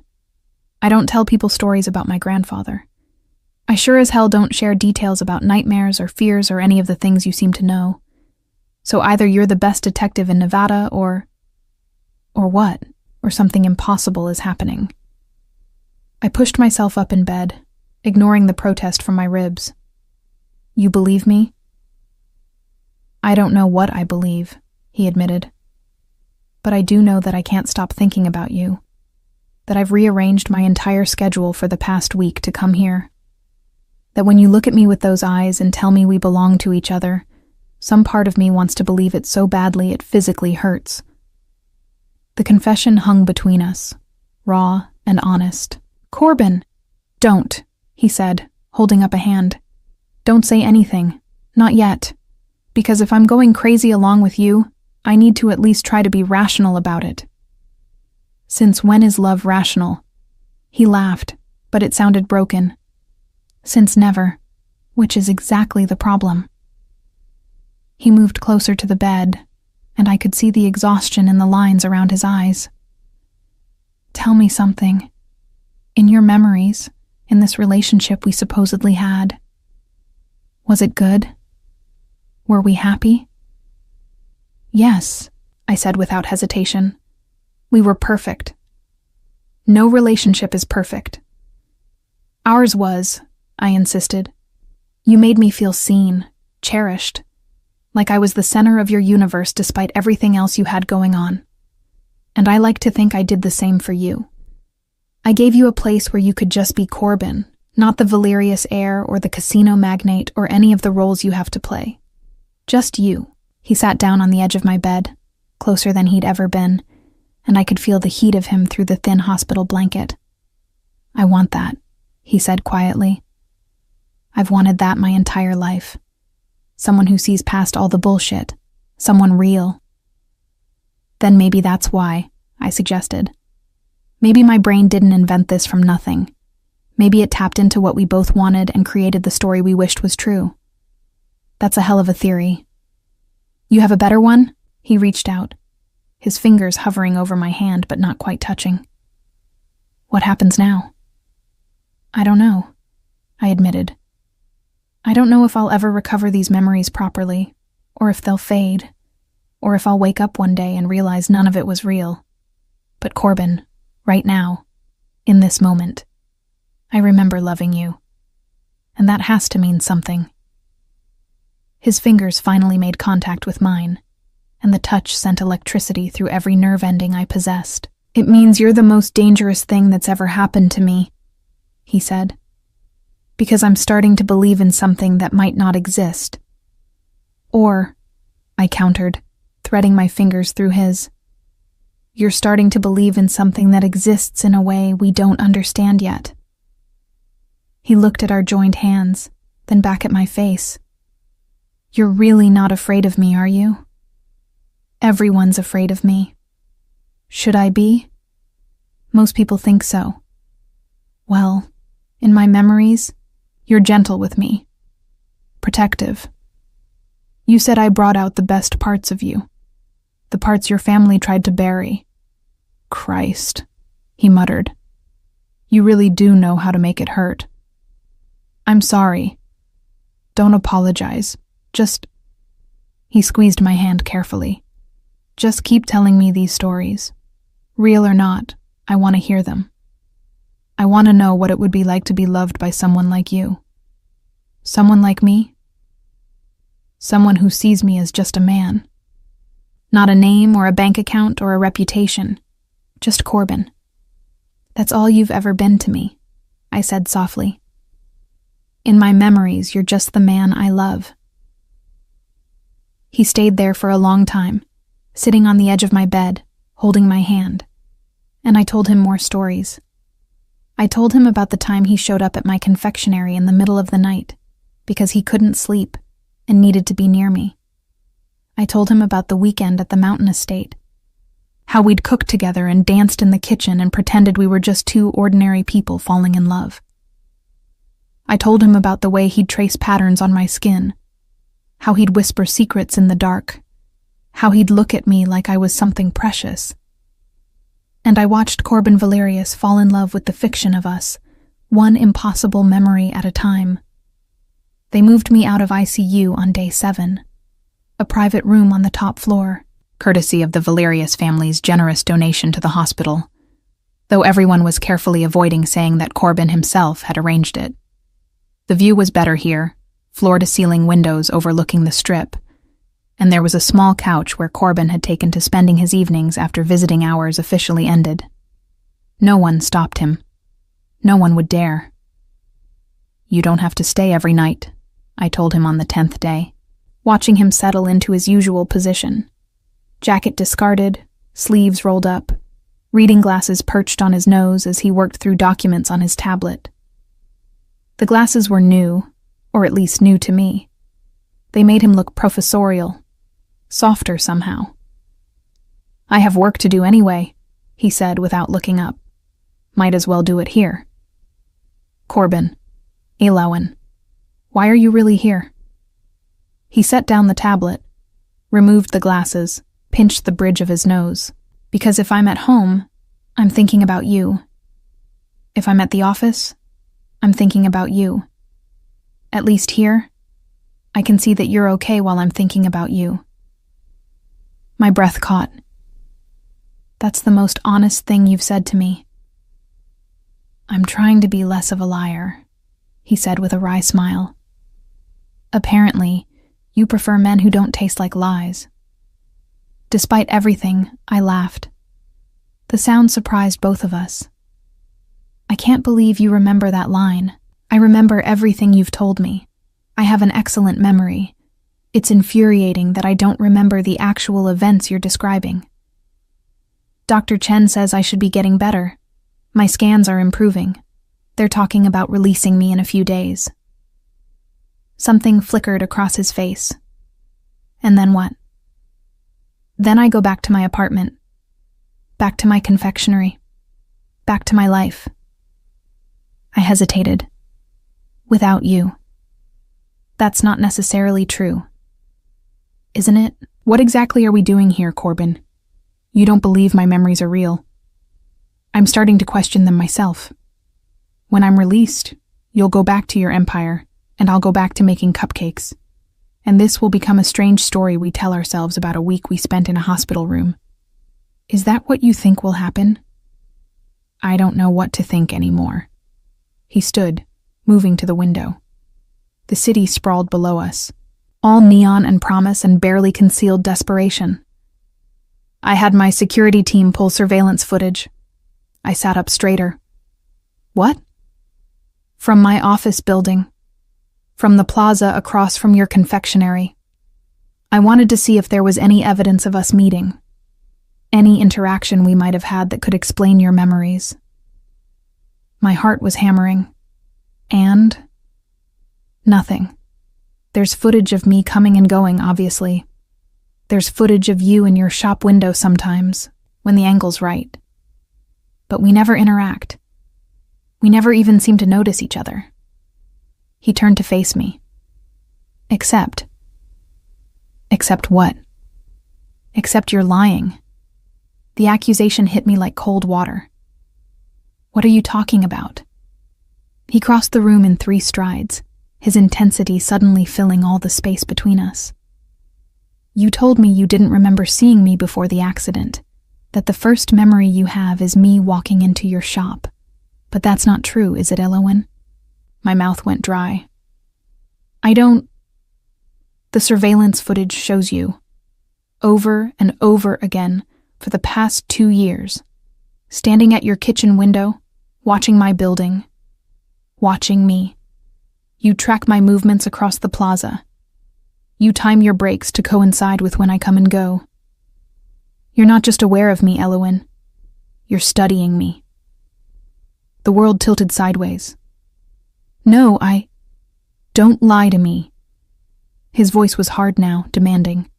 I don't tell people stories about my grandfather. I sure as hell don't share details about nightmares or fears or any of the things you seem to know. So either you're the best detective in Nevada or what? Or something impossible is happening. I pushed myself up in bed, ignoring the protest from my ribs. You believe me? I don't know what I believe, he admitted. But I do know that I can't stop thinking about you. That I've rearranged my entire schedule for the past week to come here. That when you look at me with those eyes and tell me we belong to each other, some part of me wants to believe it so badly it physically hurts. The confession hung between us, raw and honest. Corbin! Don't, he said, holding up a hand. Don't say anything. Not yet. Because if I'm going crazy along with you, I need to at least try to be rational about it. Since when is love rational? He laughed, but it sounded broken. Since never, which is exactly the problem. He moved closer to the bed, and I could see the exhaustion in the lines around his eyes. Tell me something. In your memories, in this relationship we supposedly had, was it good? Were we happy? Yes, I said without hesitation. We were perfect. No relationship is perfect. Ours was, I insisted. You made me feel seen, cherished, like I was the center of your universe despite everything else you had going on. And I like to think I did the same for you. I gave you a place where you could just be Corbin, not the valerius heir or the casino magnate or any of the roles you have to play. Just you. He sat down on the edge of my bed, closer than he'd ever been, and I could feel the heat of him through the thin hospital blanket. "I want that," he said quietly. "I've wanted that my entire life. Someone who sees past all the bullshit. Someone real." "Then maybe that's why," I suggested. "Maybe my brain didn't invent this from nothing. Maybe it tapped into what we both wanted and created the story we wished was true." "That's a hell of a theory." "You have a better one?" He reached out, his fingers hovering over my hand but not quite touching. "What happens now?" "I don't know," I admitted. "I don't know if I'll ever recover these memories properly, or if they'll fade, or if I'll wake up one day and realize none of it was real. But Corbin, right now, in this moment, I remember loving you. And that has to mean something." His fingers finally made contact with mine, and the touch sent electricity through every nerve ending I possessed. "It means you're the most dangerous thing that's ever happened to me," he said, "because I'm starting to believe in something that might not exist." "Or," I countered, threading my fingers through his, "you're starting to believe in something that exists in a way we don't understand yet." He looked at our joined hands, then back at my face. "You're really not afraid of me, are you?" "Everyone's afraid of me." "Should I be?" "Most people think so." "Well, in my memories, you're gentle with me. Protective. You said I brought out the best parts of you. The parts your family tried to bury." "Christ," he muttered. "You really do know how to make it hurt." "I'm sorry. Don't apologize. Just..." He squeezed my hand carefully. "Just keep telling me these stories. Real or not, I want to hear them. I want to know what it would be like to be loved by someone like you. Someone like me? Someone who sees me as just a man. Not a name or a bank account or a reputation. Just Corbin. That's all you've ever been to me," I said softly. "In my memories, you're just the man I love." He stayed there for a long time, sitting on the edge of my bed, holding my hand. And I told him more stories. I told him about the time he showed up at my confectionery in the middle of the night, because he couldn't sleep and needed to be near me. I told him about the weekend at the mountain estate, how we'd cooked together and danced in the kitchen and pretended we were just two ordinary people falling in love. I told him about the way he'd trace patterns on my skin, how he'd whisper secrets in the dark, how he'd look at me like I was something precious. And I watched Corbin Valerius fall in love with the fiction of us, one impossible memory at a time. They moved me out of ICU on day 7, a private room on the top floor, courtesy of the Valerius family's generous donation to the hospital, though everyone was carefully avoiding saying that Corbin himself had arranged it. The view was better here, floor-to-ceiling windows overlooking the strip, and there was a small couch where Corbin had taken to spending his evenings after visiting hours officially ended. No one stopped him. No one would dare. "You don't have to stay every night," I told him on the 10th day, watching him settle into his usual position. Jacket discarded, sleeves rolled up, reading glasses perched on his nose as he worked through documents on his tablet. The glasses were new, or at least new to me. They made him look professorial, softer somehow. "I have work to do anyway," he said without looking up. "Might as well do it here." "Corbin, Elawan, why are you really here?" He set down the tablet, removed the glasses, pinched the bridge of his nose. "Because if I'm at home, I'm thinking about you. If I'm at the office, I'm thinking about you. At least here, I can see that you're okay while I'm thinking about you." My breath caught. "That's the most honest thing you've said to me." "I'm trying to be less of a liar," he said with a wry smile. "Apparently, you prefer men who don't taste like lies." Despite everything, I laughed. The sound surprised both of us. "I can't believe you remember that line. I remember everything you've told me. I have an excellent memory. It's infuriating that I don't remember the actual events you're describing. Dr. Chen says I should be getting better. My scans are improving. They're talking about releasing me in a few days. Something flickered across his face. And then what? Then I go back to my apartment. Back to my confectionery. Back to my life. I hesitated. Without you. That's not necessarily true. Isn't it? What exactly are we doing here, Corbin? You don't believe my memories are real. I'm starting to question them myself. When I'm released, you'll go back to your empire, and I'll go back to making cupcakes. And this will become a strange story we tell ourselves about a week we spent in a hospital room. Is that what you think will happen? I don't know what to think anymore. He stood, moving to the window. The city sprawled below us, all neon and promise and barely concealed desperation. I had my security team pull surveillance footage. I sat up straighter. What? From my office building. From the plaza across from your confectionery. I wanted to see if there was any evidence of us meeting. Any interaction we might have had that could explain your memories. My heart was hammering. And? Nothing. There's footage of me coming and going, obviously. There's footage of you in your shop window sometimes, when the angle's right. But we never interact. We never even seem to notice each other. He turned to face me. Except what? Except you're lying. The accusation hit me like cold water. What are you talking about? He crossed the room in 3 strides, his intensity suddenly filling all the space between us. You told me you didn't remember seeing me before the accident, that the first memory you have is me walking into your shop. But that's not true, is it, Elowen? My mouth went dry. The surveillance footage shows you, over and over again, for the past 2 years, standing at your kitchen window, watching my building, watching me. You track my movements across the plaza. You time your breaks to coincide with when I come and go. You're not just aware of me, Elowen. You're studying me. The world tilted sideways. No, Don't lie to me. His voice was hard now, demanding.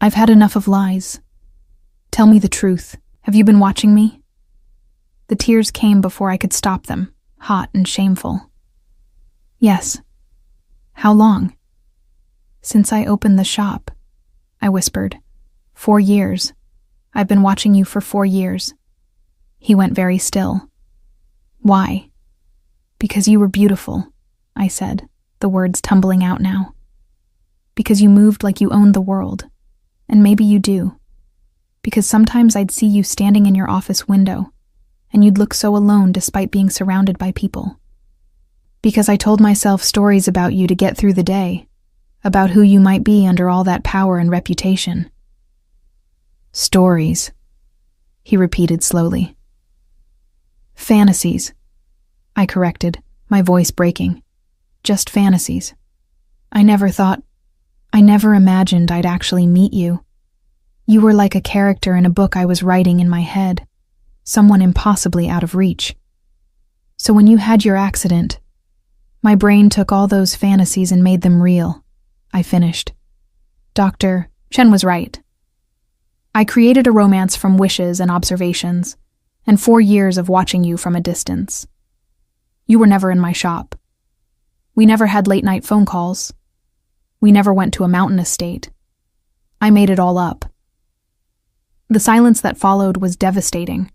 I've had enough of lies. Tell me the truth. Have you been watching me? The tears came before I could stop them, hot and shameful. Yes. How long? Since I opened the shop, I whispered. 4 years. I've been watching you for 4 years. He went very still. Why? Because you were beautiful, I said, the words tumbling out now. Because you moved like you owned the world. And maybe you do. Because sometimes I'd see you standing in your office window, and you'd look so alone despite being surrounded by people. Because I told myself stories about you to get through the day, about who you might be under all that power and reputation. Stories, he repeated slowly. Fantasies, I corrected, my voice breaking. Just fantasies. I never imagined I'd actually meet you. You were like a character in a book I was writing in my head, someone impossibly out of reach. So when you had your accident, my brain took all those fantasies and made them real, I finished. Dr. Chen was right. I created a romance from wishes and observations, and 4 years of watching you from a distance. You were never in my shop. We never had late-night phone calls. We never went to a mountain estate. I made it all up. The silence that followed was devastating.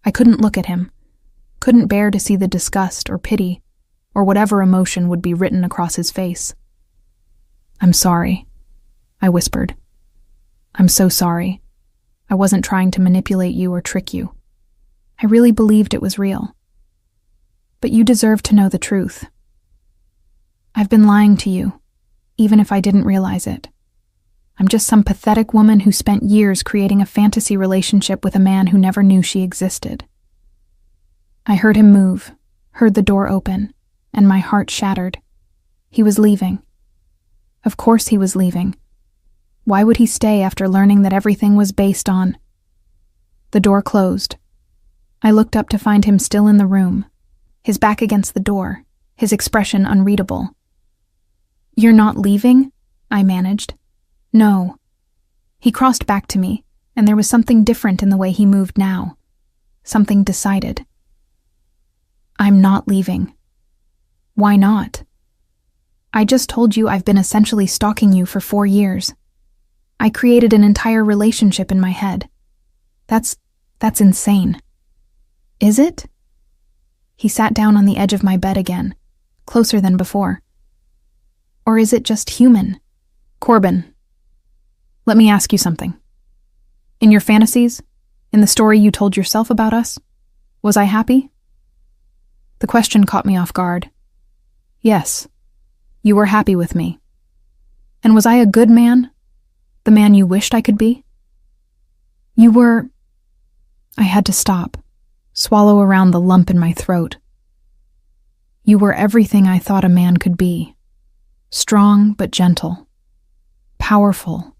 I couldn't look at him, couldn't bear to see the disgust or pity, or whatever emotion would be written across his face. I'm sorry, I whispered. I'm so sorry. I wasn't trying to manipulate you or trick you. I really believed it was real. But you deserve to know the truth. I've been lying to you, even if I didn't realize it. I'm just some pathetic woman who spent years creating a fantasy relationship with a man who never knew she existed. I heard him move, heard the door open, and my heart shattered. He was leaving. Of course he was leaving. Why would he stay after learning that everything was based on... The door closed. I looked up to find him still in the room, his back against the door, his expression unreadable. "You're not leaving?" I managed. "No." He crossed back to me, and there was something different in the way he moved now. Something decided. "I'm not leaving." "Why not?" "I just told you I've been essentially stalking you for 4 years. I created an entire relationship in my head. That's insane." "Is it?" He sat down on the edge of my bed again, closer than before. "Or is it just human?" "Corbin, let me ask you something. In your fantasies, in the story you told yourself about us, was I happy?" The question caught me off guard. "Yes, you were happy with me. And was I a good man? The man you wished I could be?" "You were..." I had to stop, swallow around the lump in my throat. "You were everything I thought a man could be. Strong but gentle. Powerful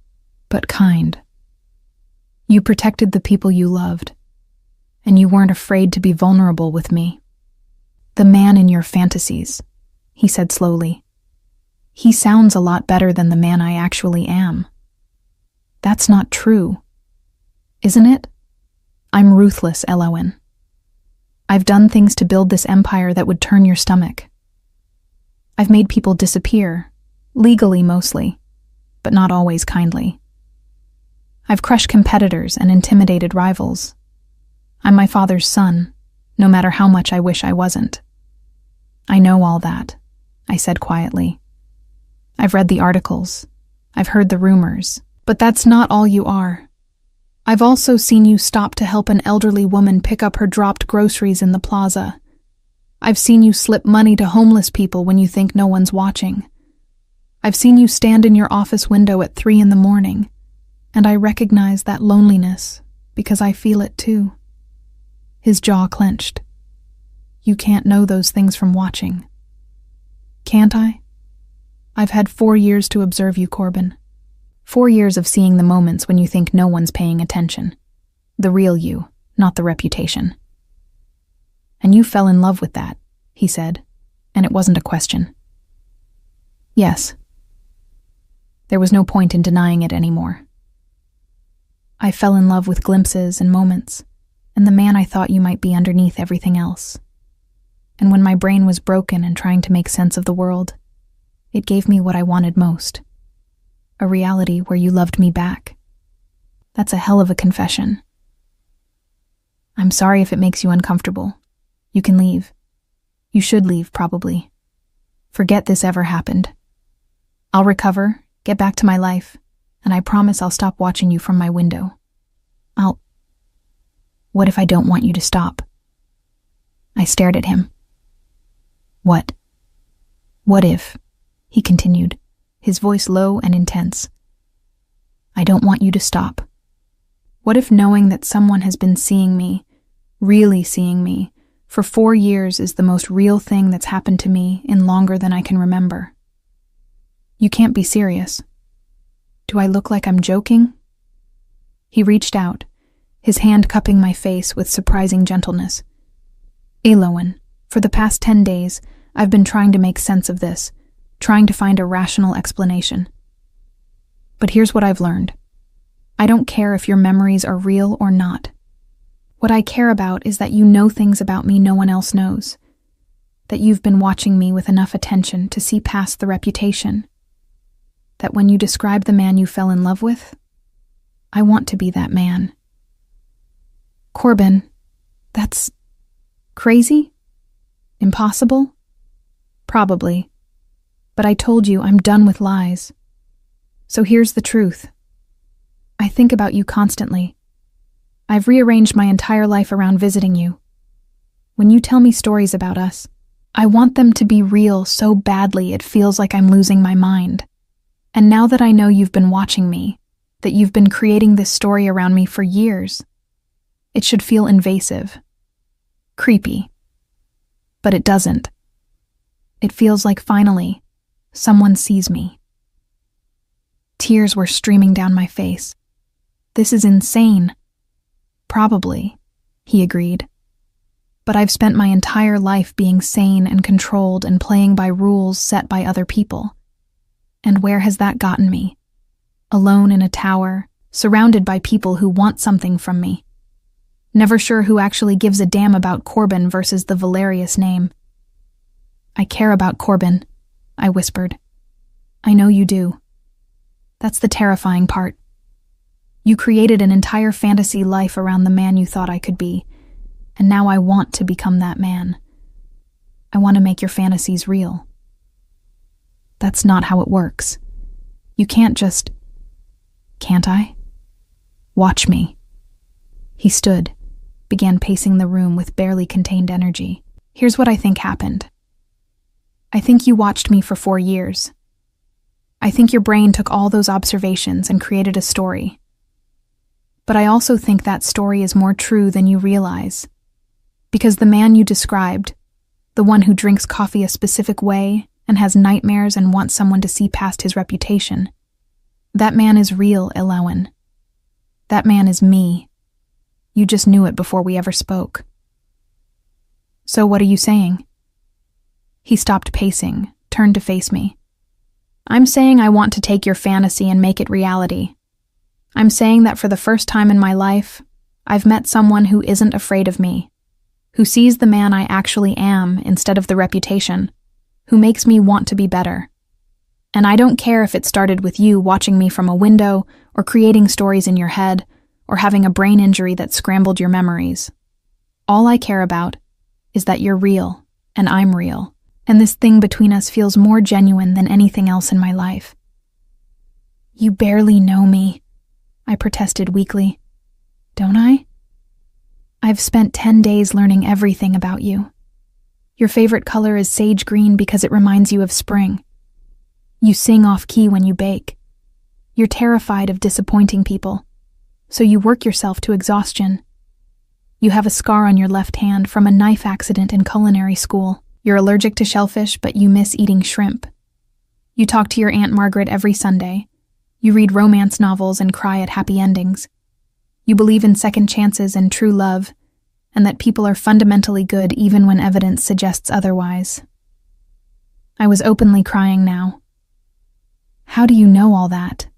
but kind. You protected the people you loved, and you weren't afraid to be vulnerable with me. The man in your fantasies," he said slowly. "He sounds a lot better than the man I actually am. That's not true, isn't it? I'm ruthless, Elowen. I've done things to build this empire that would turn your stomach. I've made people disappear, legally mostly, but not always kindly. I've crushed competitors and intimidated rivals. I'm my father's son, no matter how much I wish I wasn't." "I know all that," I said quietly. "I've read the articles. I've heard the rumors. But that's not all you are. I've also seen you stop to help an elderly woman pick up her dropped groceries in the plaza. I've seen you slip money to homeless people when you think no one's watching. I've seen you stand in your office window at 3 a.m, and I recognize that loneliness because I feel it too." His jaw clenched. "You can't know those things from watching." "Can't I? I've had 4 years to observe you, Corbin. 4 years of seeing the moments when you think no one's paying attention. The real you, not the reputation." "And you fell in love with that," he said, and it wasn't a question. "Yes." There was no point in denying it anymore. "I fell in love with glimpses and moments, and the man I thought you might be underneath everything else. And when my brain was broken and trying to make sense of the world, it gave me what I wanted most. A reality where you loved me back. That's a hell of a confession. I'm sorry if it makes you uncomfortable. You can leave. You should leave, probably. Forget this ever happened. I'll recover, get back to my life, and I promise I'll stop watching you from my window. What if I don't want you to stop?" I stared at him. "What if," he continued, his voice low and intense. "I don't want you to stop. What if knowing that someone has been seeing me, really seeing me, for 4 years is the most real thing that's happened to me in longer than I can remember? You can't be serious. Do I look like I'm joking?" He reached out, his hand cupping my face with surprising gentleness. "Elowen, for the past 10 days, I've been trying to make sense of this, trying to find a rational explanation. But here's what I've learned. I don't care if your memories are real or not. What I care about is that you know things about me no one else knows. That you've been watching me with enough attention to see past the reputation. That when you describe the man you fell in love with, I want to be that man." "Corbin, that's crazy? Impossible?" "Probably. But I told you I'm done with lies. So here's the truth. I think about you constantly. I've rearranged my entire life around visiting you. When you tell me stories about us, I want them to be real so badly it feels like I'm losing my mind. And now that I know you've been watching me, that you've been creating this story around me for years, it should feel invasive, creepy. But it doesn't. It feels like finally, someone sees me. Tears were streaming down my face. This is insane. Probably, he agreed. But I've spent my entire life being sane and controlled and playing by rules set by other people. And where has that gotten me? Alone in a tower, surrounded by people who want something from me. Never sure who actually gives a damn about Corbin versus the Valerius name. I care about Corbin, I whispered. I know you do. That's the terrifying part. You created an entire fantasy life around the man you thought I could be, and now I want to become that man. I want to make your fantasies real. That's not how it works. You can't just... Can't I? Watch me. He stood, began pacing the room with barely contained energy. Here's what I think happened. I think you watched me for 4 years. I think your brain took all those observations and created a story. But I also think that story is more true than you realize. Because the man you described, the one who drinks coffee a specific way and has nightmares and wants someone to see past his reputation, that man is real, Elewen. That man is me. You just knew it before we ever spoke. So what are you saying? He stopped pacing, turned to face me. I'm saying I want to take your fantasy and make it reality. I'm saying that for the first time in my life, I've met someone who isn't afraid of me, who sees the man I actually am instead of the reputation, who makes me want to be better. And I don't care if it started with you watching me from a window, or creating stories in your head, or having a brain injury that scrambled your memories. All I care about is that you're real, and I'm real, and this thing between us feels more genuine than anything else in my life. You barely know me, I protested weakly. Don't I? I've spent 10 days learning everything about you. Your favorite color is sage green because it reminds you of spring. You sing off-key when you bake. You're terrified of disappointing people, so you work yourself to exhaustion. You have a scar on your left hand from a knife accident in culinary school. You're allergic to shellfish, but you miss eating shrimp. You talk to your Aunt Margaret every Sunday. You read romance novels and cry at happy endings. You believe in second chances and true love, and that people are fundamentally good even when evidence suggests otherwise. I was openly crying now. How do you know all that?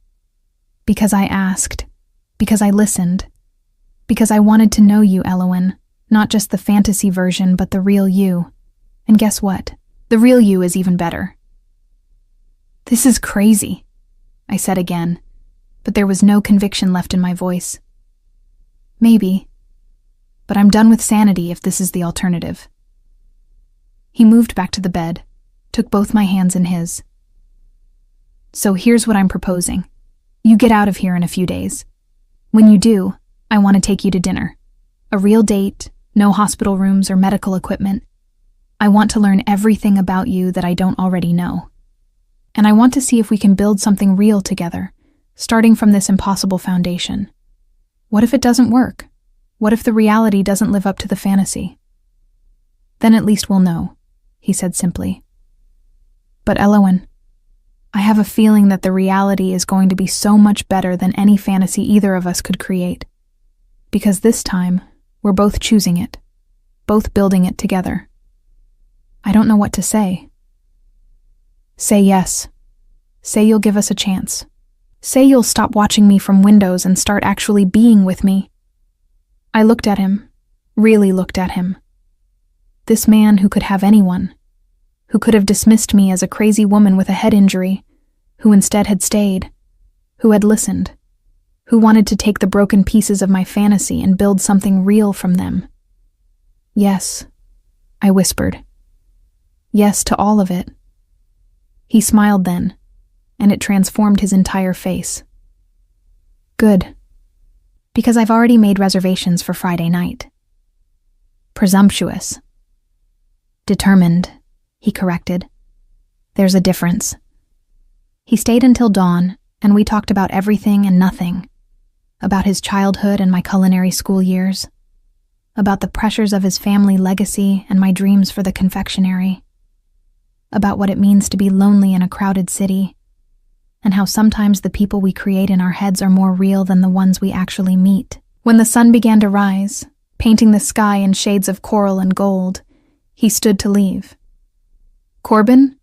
Because I asked. Because I listened. Because I wanted to know you, Elewen. Not just the fantasy version, but the real you. And guess what? The real you is even better. This is crazy, I said again, but there was no conviction left in my voice. Maybe, but I'm done with sanity if this is the alternative. He moved back to the bed, took both my hands in his. So here's what I'm proposing. You get out of here in a few days. When you do, I want to take you to dinner. A real date, no hospital rooms or medical equipment. I want to learn everything about you that I don't already know. And I want to see if we can build something real together, starting from this impossible foundation. What if it doesn't work? What if the reality doesn't live up to the fantasy? Then at least we'll know, he said simply. But Elewen, I have a feeling that the reality is going to be so much better than any fantasy either of us could create. Because this time, we're both choosing it, both building it together. I don't know what to say. Say yes. Say you'll give us a chance. Say you'll stop watching me from windows and start actually being with me. I looked at him, really looked at him. This man who could have anyone, who could have dismissed me as a crazy woman with a head injury, who instead had stayed, who had listened, who wanted to take the broken pieces of my fantasy and build something real from them. Yes, I whispered. Yes to all of it. He smiled then, and it transformed his entire face. Good. Because I've already made reservations for Friday night. Presumptuous. Determined, he corrected. There's a difference. He stayed until dawn, and we talked about everything and nothing. About his childhood and my culinary school years. About the pressures of his family legacy and my dreams for the confectionery. About what it means to be lonely in a crowded city. and how sometimes the people we create in our heads are more real than the ones we actually meet. When the sun began to rise, painting the sky in shades of coral and gold, he stood to leave. "Corbin?"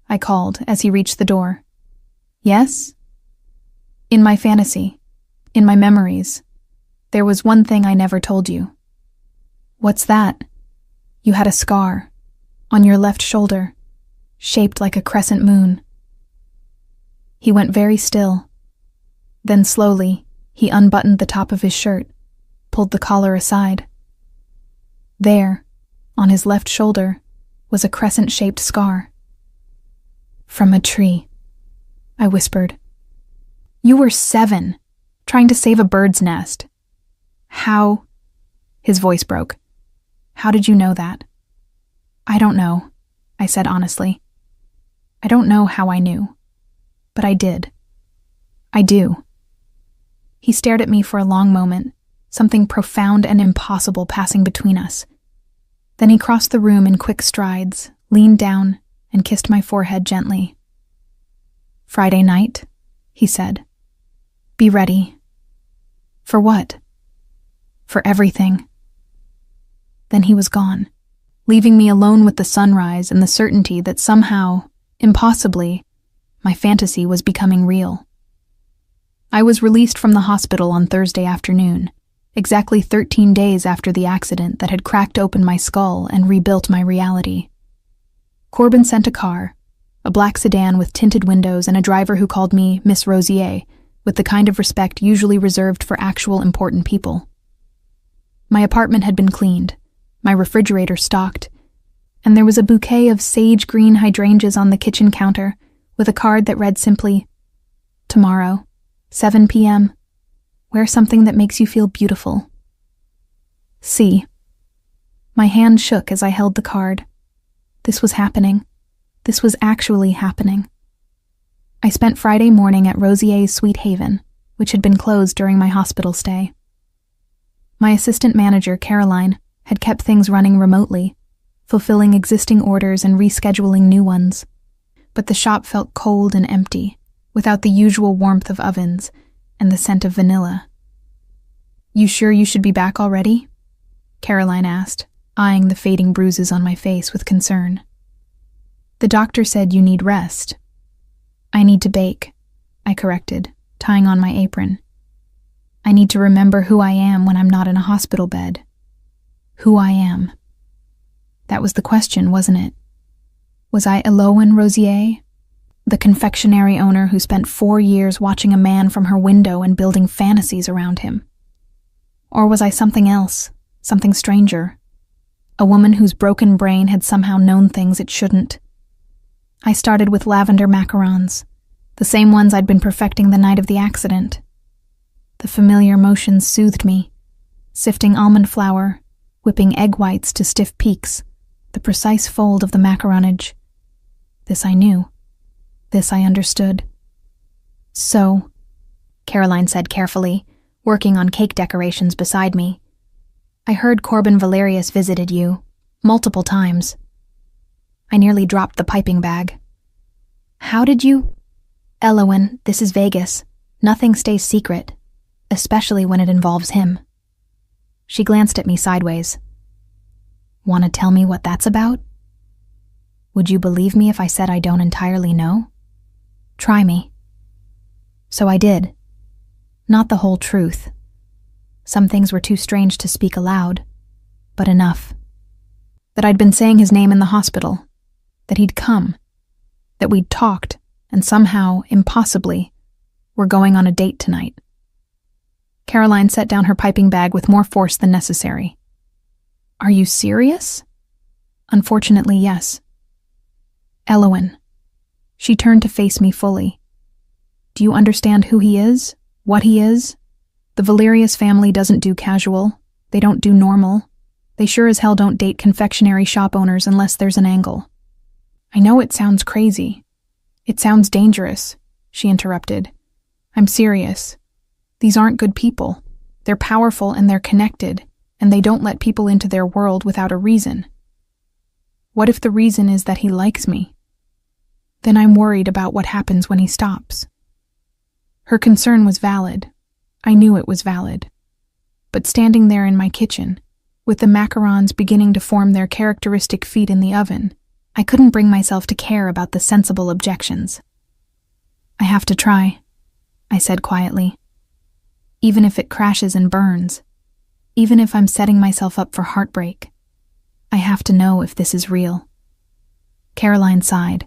I called as he reached the door. "Yes?" "In my fantasy, in my memories, there was one thing I never told you." "What's that?" "You had a scar on your left shoulder, shaped like a crescent moon." He went very still. Then slowly, he unbuttoned the top of his shirt, pulled the collar aside. There, on his left shoulder, was a crescent-shaped scar. "From a tree," I whispered. "You were 7, trying to save a bird's nest. How?" His voice broke. "How did you know that?" "I don't know," I said honestly. "I don't know how I knew, but I did. I do." He stared at me for a long moment, something profound and impossible passing between us. Then he crossed the room in quick strides, leaned down, and kissed my forehead gently. "Friday night," he said. "Be ready." "For what?" "For everything." Then he was gone, leaving me alone with the sunrise and the certainty that somehow, impossibly, my fantasy was becoming real. I was released from the hospital on Thursday afternoon, exactly 13 days after the accident that had cracked open my skull and rebuilt my reality. Corbin sent a car, a black sedan with tinted windows and a driver who called me Miss Rosier, with the kind of respect usually reserved for actual important people. My apartment had been cleaned, my refrigerator stocked, and there was a bouquet of sage green hydrangeas on the kitchen counter with a card that read simply, "Tomorrow, 7 p.m., wear something that makes you feel beautiful. See." My hand shook as I held the card. This was happening. This was actually happening. I spent Friday morning at Rosier's Sweet Haven, which had been closed during my hospital stay. My assistant manager, Caroline, had kept things running remotely, fulfilling existing orders and rescheduling new ones. But the shop felt cold and empty, without the usual warmth of ovens and the scent of vanilla. "You sure you should be back already?" Caroline asked, eyeing the fading bruises on my face with concern. "The doctor said you need rest." "I need to bake," I corrected, tying on my apron. "I need to remember who I am when I'm not in a hospital bed." Who I am. That was the question, wasn't it? Was I Eloane Rosier, the confectionery owner who spent 4 years watching a man from her window and building fantasies around him? Or was I something else, something stranger? A woman whose broken brain had somehow known things it shouldn't. I started with lavender macarons, the same ones I'd been perfecting the night of the accident. The familiar motions soothed me, sifting almond flour, whipping egg whites to stiff peaks, the precise fold of the macaronage. This I knew. This I understood. "So," Caroline said carefully, working on cake decorations beside me, "I heard Corbin Valerius visited you, multiple times." I nearly dropped the piping bag. "How did you—" "Eloane, this is Vegas. Nothing stays secret, especially when it involves him." She glanced at me sideways. "Want to tell me what that's about? Would you believe me if I said I don't entirely know? Try me." So I did. Not the whole truth. Some things were too strange to speak aloud, but enough. That I'd been saying his name in the hospital, that he'd come, that we'd talked, and somehow, impossibly, were going on a date tonight. Caroline set down her piping bag with more force than necessary. "Are you serious?" "Unfortunately, yes." "Eloane." She turned to face me fully. "Do you understand who he is? What he is? The Valerius family doesn't do casual. They don't do normal. They sure as hell don't date confectionery shop owners unless there's an angle." "I know it sounds crazy. It sounds dangerous," she interrupted. "I'm serious. These aren't good people. They're powerful and they're connected, and they don't let people into their world without a reason. What if the reason is that he likes me? Then I'm worried about what happens when he stops. Her concern was valid. I knew it was valid. But standing there in my kitchen, with the macarons beginning to form their characteristic feet in the oven, I couldn't bring myself to care about the sensible objections. "I have to try," I said quietly. "Even if it crashes and burns, even if I'm setting myself up for heartbreak, I have to know if this is real." Caroline sighed.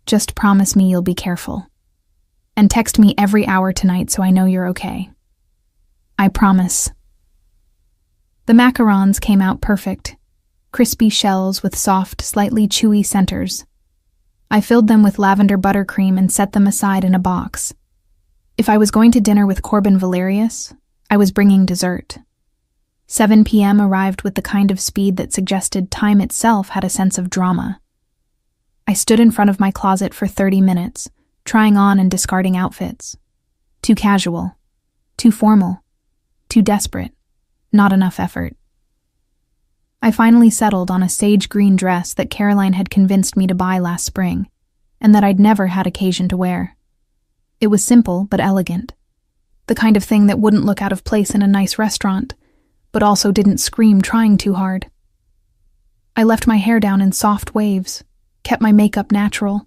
"Just promise me you'll be careful. And text me every hour tonight so I know you're okay." "I promise." The macarons came out perfect, crispy shells with soft, slightly chewy centers. I filled them with lavender buttercream and set them aside in a box. If I was going to dinner with Corbin Valerius, I was bringing dessert. 7 p.m. arrived with the kind of speed that suggested time itself had a sense of drama. I stood in front of my closet for 30 minutes, trying on and discarding outfits. Too casual, too formal, too desperate, not enough effort. I finally settled on a sage green dress that Caroline had convinced me to buy last spring, and that I'd never had occasion to wear. It was simple but elegant, the kind of thing that wouldn't look out of place in a nice restaurant, but also didn't scream trying too hard. I left my hair down in soft waves, kept my makeup natural,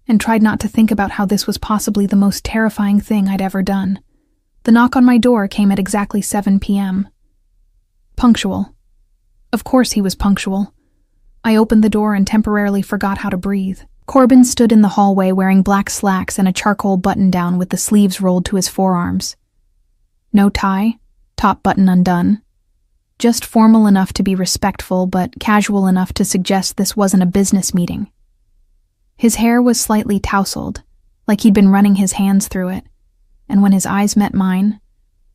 and tried not to think about how this was possibly the most terrifying thing I'd ever done. The knock on my door came at exactly 7 p.m. Punctual. Of course he was punctual. I opened the door and temporarily forgot how to breathe. Corbin stood in the hallway wearing black slacks and a charcoal button-down with the sleeves rolled to his forearms. No tie, top button undone. Just formal enough to be respectful, but casual enough to suggest this wasn't a business meeting. His hair was slightly tousled, like he'd been running his hands through it, and when his eyes met mine,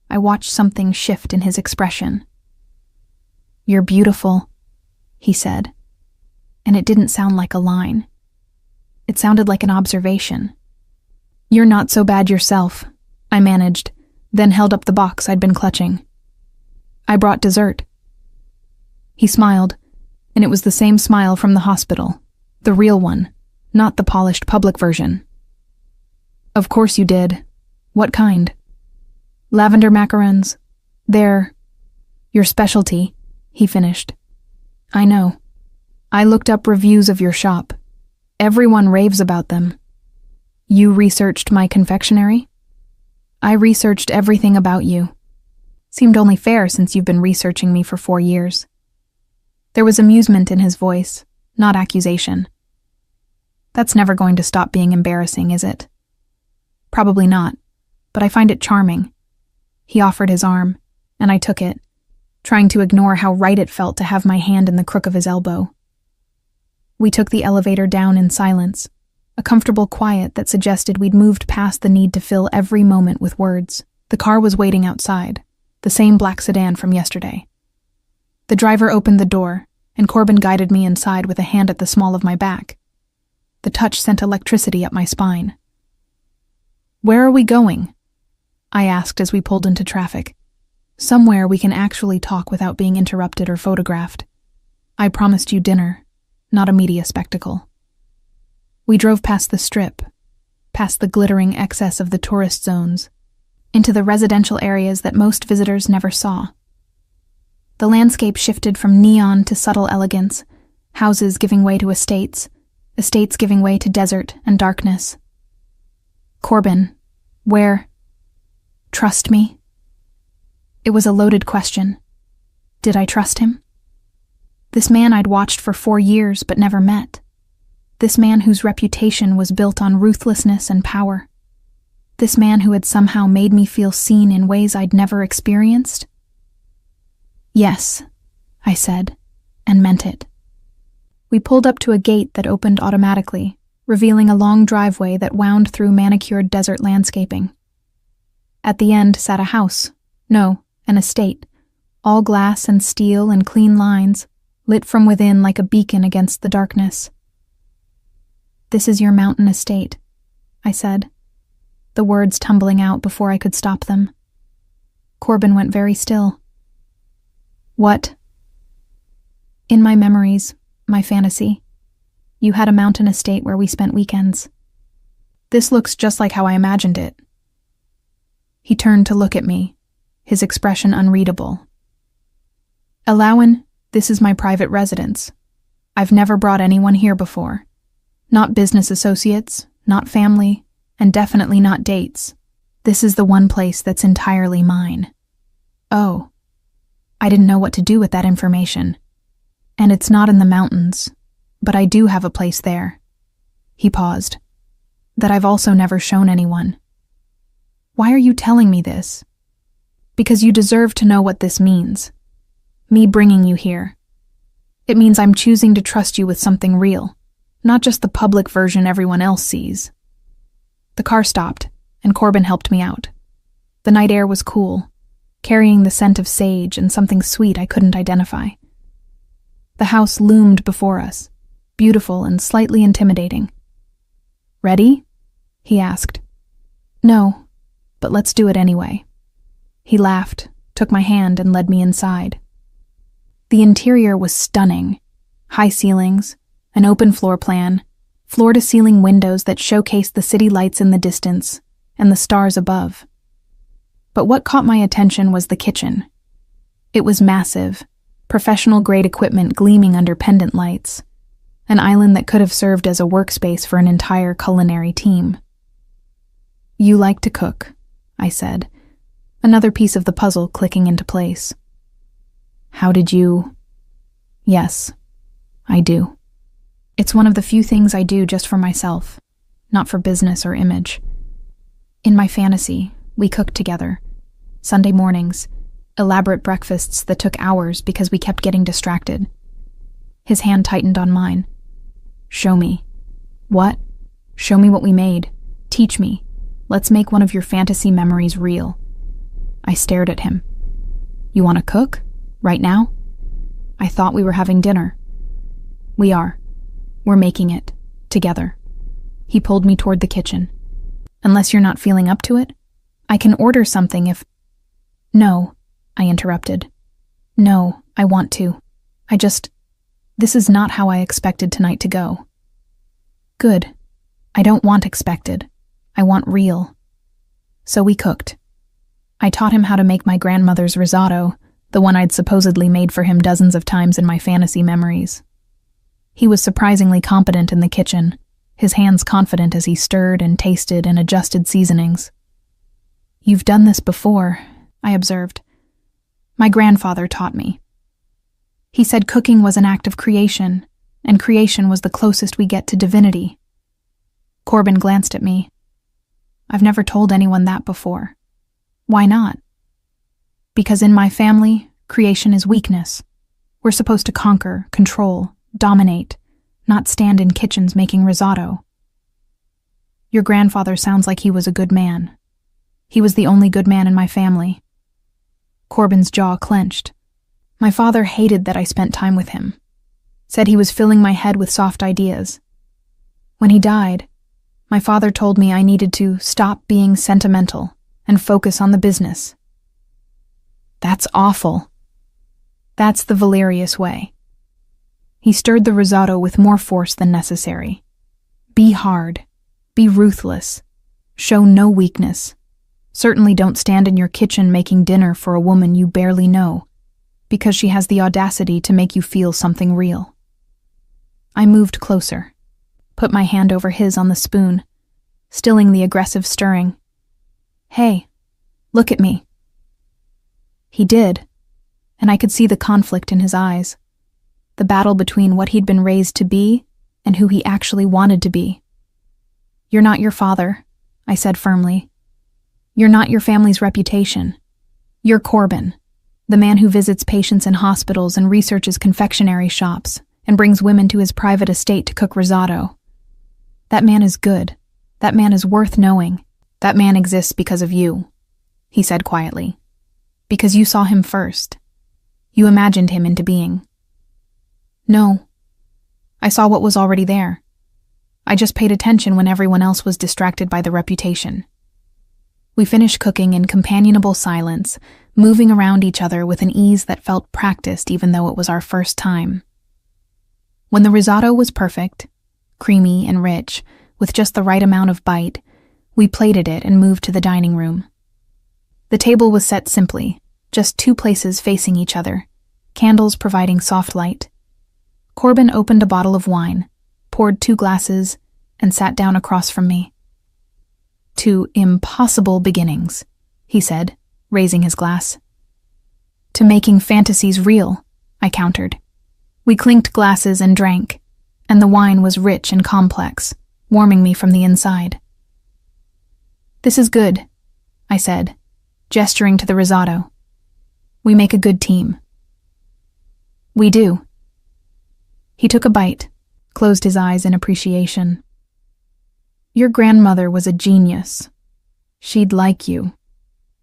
I watched something shift in his expression. "You're beautiful," he said, and it didn't sound like a line. It sounded like an observation. "You're not so bad yourself," I managed, then held up the box I'd been clutching. "I brought dessert." He smiled, and it was the same smile from the hospital, the real one, not the polished public version. "Of course you did. What kind?" "Lavender macarons. They're your specialty," he finished. "I know. I looked up reviews of your shop. Everyone raves about them." "You researched my confectionery?" "I researched everything about you. Seemed only fair since you've been researching me for 4 years." There was amusement in his voice, not accusation. "That's never going to stop being embarrassing, is it?" "Probably not, but I find it charming." He offered his arm, and I took it, trying to ignore how right it felt to have my hand in the crook of his elbow. We took the elevator down in silence, a comfortable quiet that suggested we'd moved past the need to fill every moment with words. The car was waiting outside, the same black sedan from yesterday. The driver opened the door, and Corbin guided me inside with a hand at the small of my back. The touch sent electricity up my spine. "Where are we going?" I asked as we pulled into traffic. "Somewhere we can actually talk without being interrupted or photographed. I promised you dinner, not a media spectacle." We drove past the Strip, past the glittering excess of the tourist zones, into the residential areas that most visitors never saw. The landscape shifted from neon to subtle elegance, houses giving way to estates, estates giving way to desert and darkness. "Corbin, where? Trust me?" It was a loaded question. Did I trust him? This man I'd watched for 4 years but never met. This man whose reputation was built on ruthlessness and power. This man who had somehow made me feel seen in ways I'd never experienced? "Yes," I said, and meant it. We pulled up to a gate that opened automatically, revealing a long driveway that wound through manicured desert landscaping. At the end sat a house, no, an estate, all glass and steel and clean lines, lit from within like a beacon against the darkness. "This is your mountain estate," I said, the words tumbling out before I could stop them. Corbin went very still. "What?" "In my memories, my fantasy, you had a mountain estate where we spent weekends. This looks just like how I imagined it, He turned to look at me, his expression unreadable. "Alawan, this is my private residence. I've never brought anyone here before. Not business associates, not family, and definitely not dates. This is the one place that's entirely mine." Oh. I didn't know what to do with that information. "And it's not in the mountains, but I do have a place there." He paused. "That I've also never shown anyone." "Why are you telling me this?" "Because you deserve to know what this means. Me bringing you here. It means I'm choosing to trust you with something real, not just the public version everyone else sees." The car stopped, and Corbin helped me out. The night air was cool, carrying the scent of sage and something sweet I couldn't identify. The house loomed before us, beautiful and slightly intimidating. "Ready?" he asked. "No, but let's do it anyway." He laughed, took my hand, and led me inside. The interior was stunning. High ceilings, an open floor plan, floor-to-ceiling windows that showcased the city lights in the distance and the stars above. But what caught my attention was the kitchen. It was massive, professional-grade equipment gleaming under pendant lights, an island that could have served as a workspace for an entire culinary team. "You like to cook," I said, another piece of the puzzle clicking into place. "How did you—" "Yes, I do. It's one of the few things I do just for myself, not for business or image. In my fantasy, we cooked together. Sunday mornings, elaborate breakfasts that took hours because we kept getting distracted." His hand tightened on mine. "Show me." "What?" "Show me what we made. Teach me. Let's make one of your fantasy memories real." I stared at him. "You want to cook? Right now?" "I thought we were having dinner." "We are. We're making it. Together." He pulled me toward the kitchen. "Unless you're not feeling up to it? I can order something if—" "No," I interrupted. "No, I want to. This is not how I expected tonight to go." "Good. I don't want expected. I want real." So we cooked. I taught him how to make my grandmother's risotto, the one I'd supposedly made for him dozens of times in my fantasy memories. He was surprisingly competent in the kitchen, his hands confident as he stirred and tasted and adjusted seasonings. "You've done this before," I observed. "My grandfather taught me. He said cooking was an act of creation, and creation was the closest we get to divinity." Corbin glanced at me. "I've never told anyone that before." "Why not?" "Because in my family, creation is weakness. We're supposed to conquer, control, dominate, not stand in kitchens making risotto." "Your grandfather sounds like he was a good man." "He was the only good man in my family." Corbin's jaw clenched. "My father hated that I spent time with him. Said he was filling my head with soft ideas. When he died, my father told me I needed to stop being sentimental and focus on the business." "That's awful." "That's the Valerius way." He stirred the risotto with more force than necessary. "Be hard. Be ruthless. Show no weakness. Certainly don't stand in your kitchen making dinner for a woman you barely know, because she has the audacity to make you feel something real." I moved closer, put my hand over his on the spoon, stilling the aggressive stirring. "Hey, look at me." He did, and I could see the conflict in his eyes, the battle between what he'd been raised to be and who he actually wanted to be. "You're not your father," I said firmly. "You're not your family's reputation. You're Corbin, the man who visits patients in hospitals and researches confectionery shops and brings women to his private estate to cook risotto. That man is good. That man is worth knowing. That man exists because of you," he said quietly. "Because you saw him first. You imagined him into being." "No. I saw what was already there. I just paid attention when everyone else was distracted by the reputation." We finished cooking in companionable silence, moving around each other with an ease that felt practiced even though it was our first time. When the risotto was perfect, creamy and rich, with just the right amount of bite, we plated it and moved to the dining room. The table was set simply, just two places facing each other, candles providing soft light. Corbin opened a bottle of wine, poured 2 glasses, and sat down across from me. "To impossible beginnings," he said, raising his glass. "To making fantasies real," I countered. We clinked glasses and drank, and the wine was rich and complex, warming me from the inside. "This is good," I said, gesturing to the risotto. "We make a good team." "We do." He took a bite, closed his eyes in appreciation. "Your grandmother was a genius. She'd like you.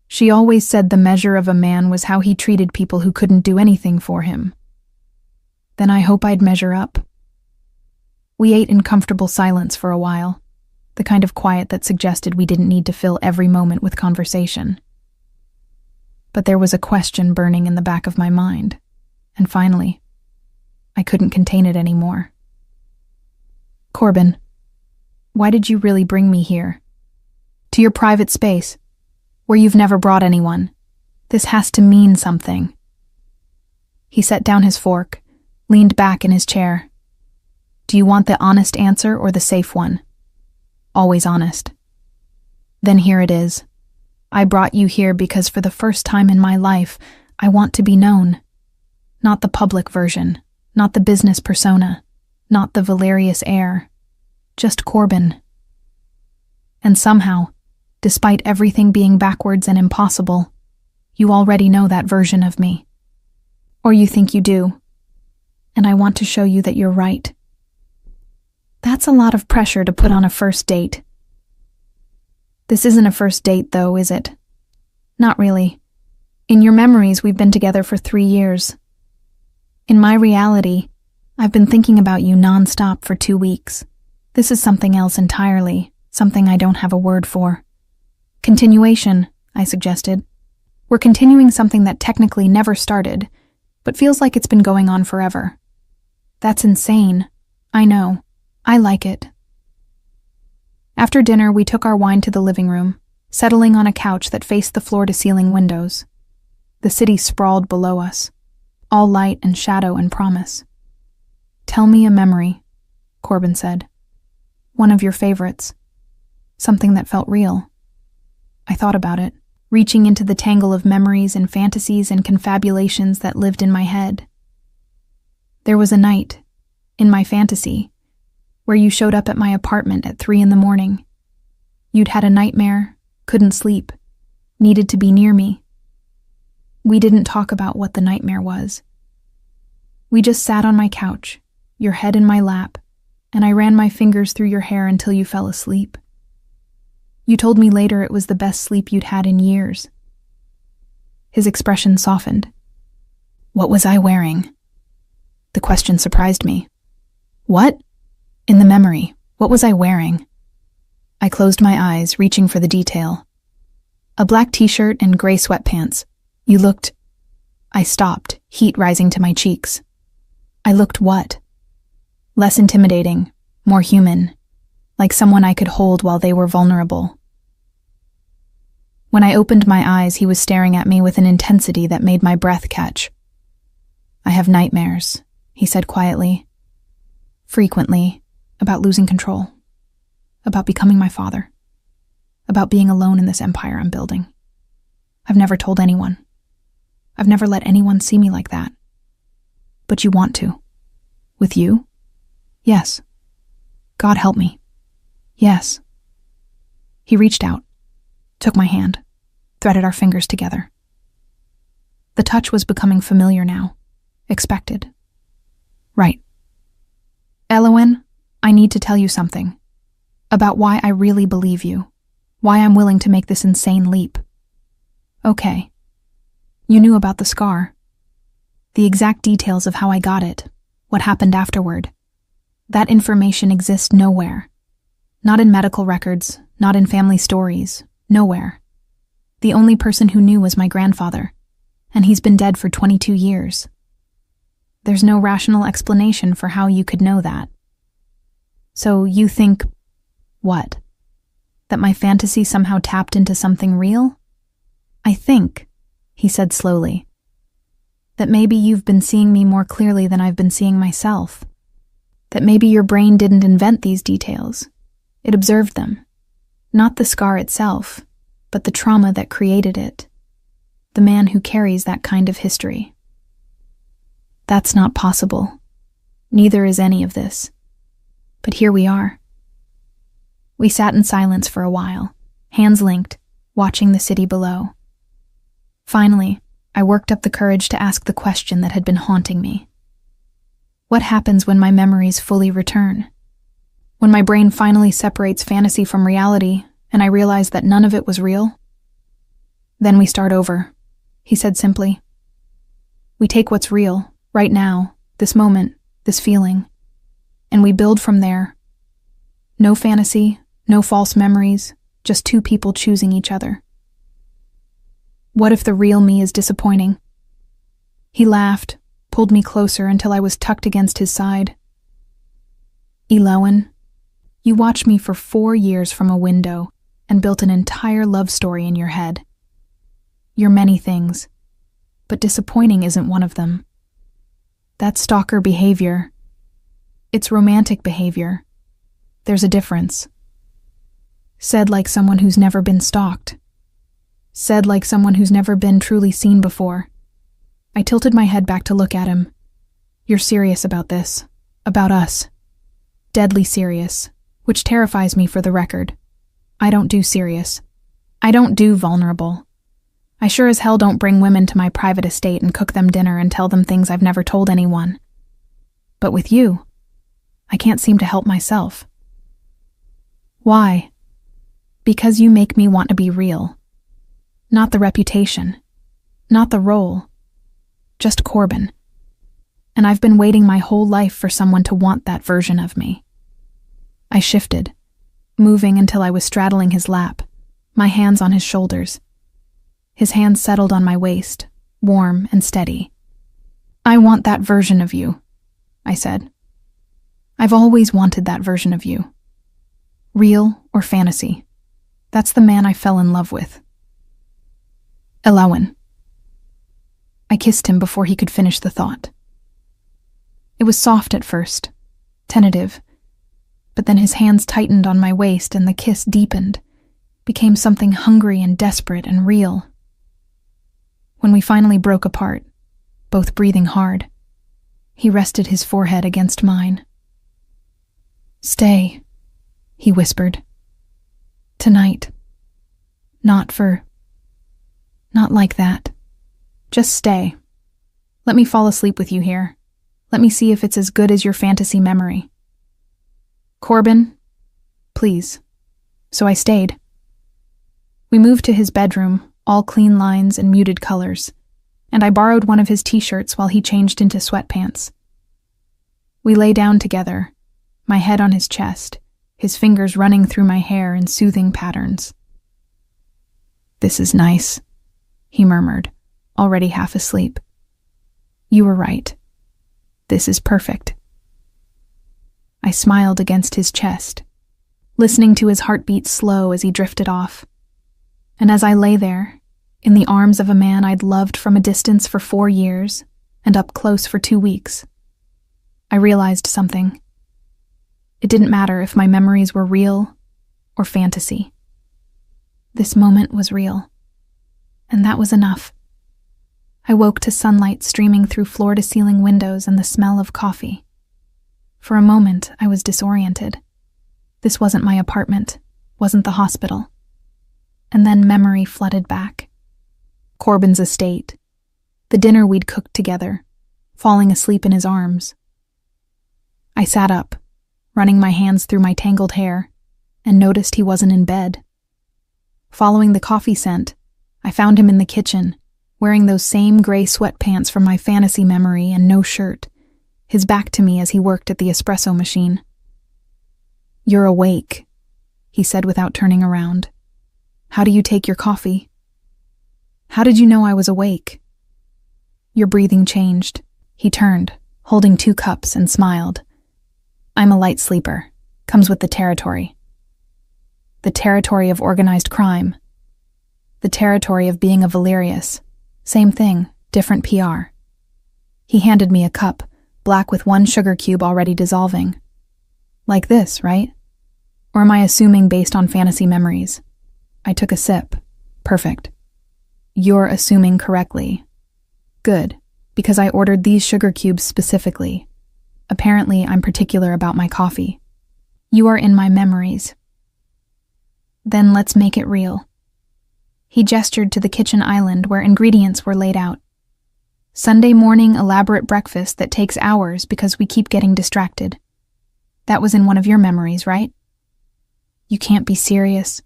She always said the measure of a man was how he treated people who couldn't do anything for him. Then I hope I'd measure up." We ate in comfortable silence for a while, the kind of quiet that suggested we didn't need to fill every moment with conversation. But there was a question burning in the back of my mind, and finally, I couldn't contain it anymore. "Corbin, why did you really bring me here? To your private space, where you've never brought anyone. This has to mean something." He set down his fork, leaned back in his chair. "Do you want the honest answer or the safe one?" "Always honest." "Then here it is. I brought you here because for the first time in my life, I want to be known. Not the public version, not the business persona, not the Valerius heir. Just Corbin. And somehow, despite everything being backwards and impossible, you already know that version of me. Or you think you do. And I want to show you that you're right." That's a lot of pressure to put on a first date. "This isn't a first date, though, is it?" "Not really. In your memories, we've been together for 3 years. In my reality, I've been thinking about you nonstop for 2 weeks. This is something else entirely, something I don't have a word for." "Continuation," I suggested. "We're continuing something that technically never started, but feels like it's been going on forever." "That's insane. I know. I like it." After dinner, we took our wine to the living room, settling on a couch that faced the floor-to-ceiling windows. The city sprawled below us, all light and shadow and promise. "Tell me a memory," Corbin said. "One of your favorites. Something that felt real." I thought about it, reaching into the tangle of memories and fantasies and confabulations that lived in my head. There was a night, in my fantasy, where you showed up at my apartment at 3 a.m. You'd had a nightmare, couldn't sleep, needed to be near me. We didn't talk about what the nightmare was. We just sat on my couch, your head in my lap, and I ran my fingers through your hair until you fell asleep. You told me later it was the best sleep you'd had in years. His expression softened. "What was I wearing?" The question surprised me. "What?" "In the memory, what was I wearing?" I closed my eyes, reaching for the detail. "A black t-shirt and gray sweatpants. You looked..." I stopped, heat rising to my cheeks. "I looked what?" "Less intimidating, more human, like someone I could hold while they were vulnerable." When I opened my eyes, he was staring at me with an intensity that made my breath catch. "I have nightmares," he said quietly. "Frequently, about losing control, about becoming my father, about being alone in this empire I'm building. I've never told anyone. I've never let anyone see me like that. But you want to. With you? Yes. God help me. Yes." He reached out, took my hand, threaded our fingers together. The touch was becoming familiar now, expected. "Right. Elowen, I need to tell you something. About why I really believe you. Why I'm willing to make this insane leap." "Okay. You knew about the scar. The exact details of how I got it, what happened afterward. That information exists nowhere. Not in medical records, not in family stories, nowhere. The only person who knew was my grandfather, and he's been dead for 22 years. There's no rational explanation for how you could know that. So you think, what? That my fantasy somehow tapped into something real? I think, he said slowly, that maybe you've been seeing me more clearly than I've been seeing myself. That maybe your brain didn't invent these details. It observed them. Not the scar itself, but the trauma that created it. The man who carries that kind of history. That's not possible. Neither is any of this. But here we are. We sat in silence for a while, hands linked, watching the city below. Finally, I worked up the courage to ask the question that had been haunting me. What happens when my memories fully return? When my brain finally separates fantasy from reality, and I realize that none of it was real? Then we start over, he said simply. We take what's real, right now, this moment, this feeling, and we build from there. No fantasy, no false memories, just two people choosing each other. What if the real me is disappointing? He laughed, pulled me closer until I was tucked against his side. Elowen, you watched me for 4 years from a window and built an entire love story in your head. You're many things, but disappointing isn't one of them. That's stalker behavior. It's romantic behavior. There's a difference. Said like someone who's never been stalked. Said like someone who's never been truly seen before. I tilted my head back to look at him. You're serious about this. About us. Deadly serious. Which terrifies me for the record. I don't do serious. I don't do vulnerable. I sure as hell don't bring women to my private estate and cook them dinner and tell them things I've never told anyone. But with you, I can't seem to help myself. Why? Because you make me want to be real. Not the reputation. Not the role. Just Corbin. And I've been waiting my whole life for someone to want that version of me. I shifted, moving until I was straddling his lap, my hands on his shoulders. His hands settled on my waist, warm and steady. I want that version of you, I said. I've always wanted that version of you. Real or fantasy. That's the man I fell in love with. Elowen. I kissed him before he could finish the thought. It was soft at first, tentative, but then his hands tightened on my waist and the kiss deepened, became something hungry and desperate and real. When we finally broke apart, both breathing hard, he rested his forehead against mine. Stay, he whispered. Tonight. Not like that. Just stay. Let me fall asleep with you here. Let me see if it's as good as your fantasy memory. Corbin, please. So I stayed. We moved to his bedroom, all clean lines and muted colors, and I borrowed one of his t-shirts while he changed into sweatpants. We lay down together, my head on his chest, his fingers running through my hair in soothing patterns. This is nice, he murmured, already half asleep. You were right. This is perfect. I smiled against his chest, listening to his heartbeat slow as he drifted off. And as I lay there, in the arms of a man I'd loved from a distance for 4 years and up close for 2 weeks, I realized something. It didn't matter if my memories were real or fantasy. This moment was real, and that was enough. I woke to sunlight streaming through floor-to-ceiling windows and the smell of coffee. For a moment, I was disoriented. This wasn't my apartment, wasn't the hospital. And then memory flooded back. Corbin's estate, the dinner we'd cooked together, falling asleep in his arms. I sat up, running my hands through my tangled hair, and noticed he wasn't in bed. Following the coffee scent, I found him in the kitchen, wearing those same gray sweatpants from my fantasy memory and no shirt, his back to me as he worked at the espresso machine. You're awake, he said without turning around. How do you take your coffee? How did you know I was awake? Your breathing changed. He turned, holding 2 cups, and smiled. I'm a light sleeper. Comes with the territory. The territory of organized crime. the territory of being a Valerius. Same thing, different PR. He handed me a cup, black with one sugar cube already dissolving. Like this, right? Or am I assuming based on fantasy memories? I took a sip. Perfect. You're assuming correctly. Good, because I ordered these sugar cubes specifically. Apparently, I'm particular about my coffee. You are in my memories. Then let's make it real. He gestured to the kitchen island where ingredients were laid out. Sunday morning elaborate breakfast that takes hours because we keep getting distracted. That was in one of your memories, right? You can't be serious.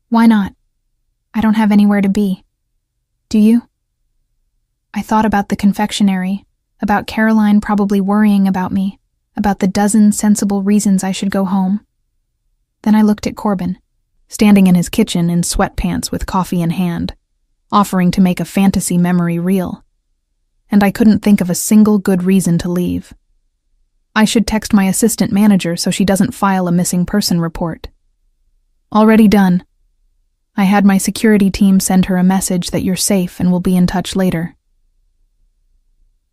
Why not? I don't have anywhere to be. Do you? I thought about the confectionery, about Caroline probably worrying about me, about the dozen sensible reasons I should go home. Then I looked at Corbin, standing in his kitchen in sweatpants with coffee in hand, offering to make a fantasy memory real. And I couldn't think of a single good reason to leave. I should text my assistant manager so she doesn't file a missing person report. Already done. I had my security team send her a message that you're safe and will be in touch later.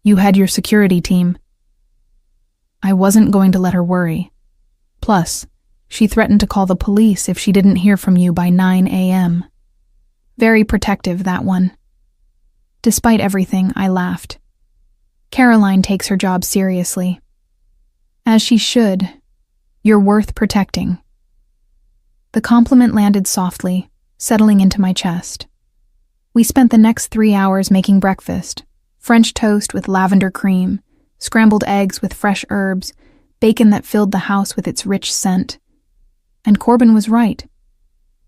You had your security team. I wasn't going to let her worry. Plus, she threatened to call the police if she didn't hear from you by 9 a.m. Very protective, that one. Despite everything, I laughed. Caroline takes her job seriously. As she should. You're worth protecting. The compliment landed softly, settling into my chest. We spent the next 3 hours making breakfast. French toast with lavender cream, scrambled eggs with fresh herbs, bacon that filled the house with its rich scent. And Corbin was right.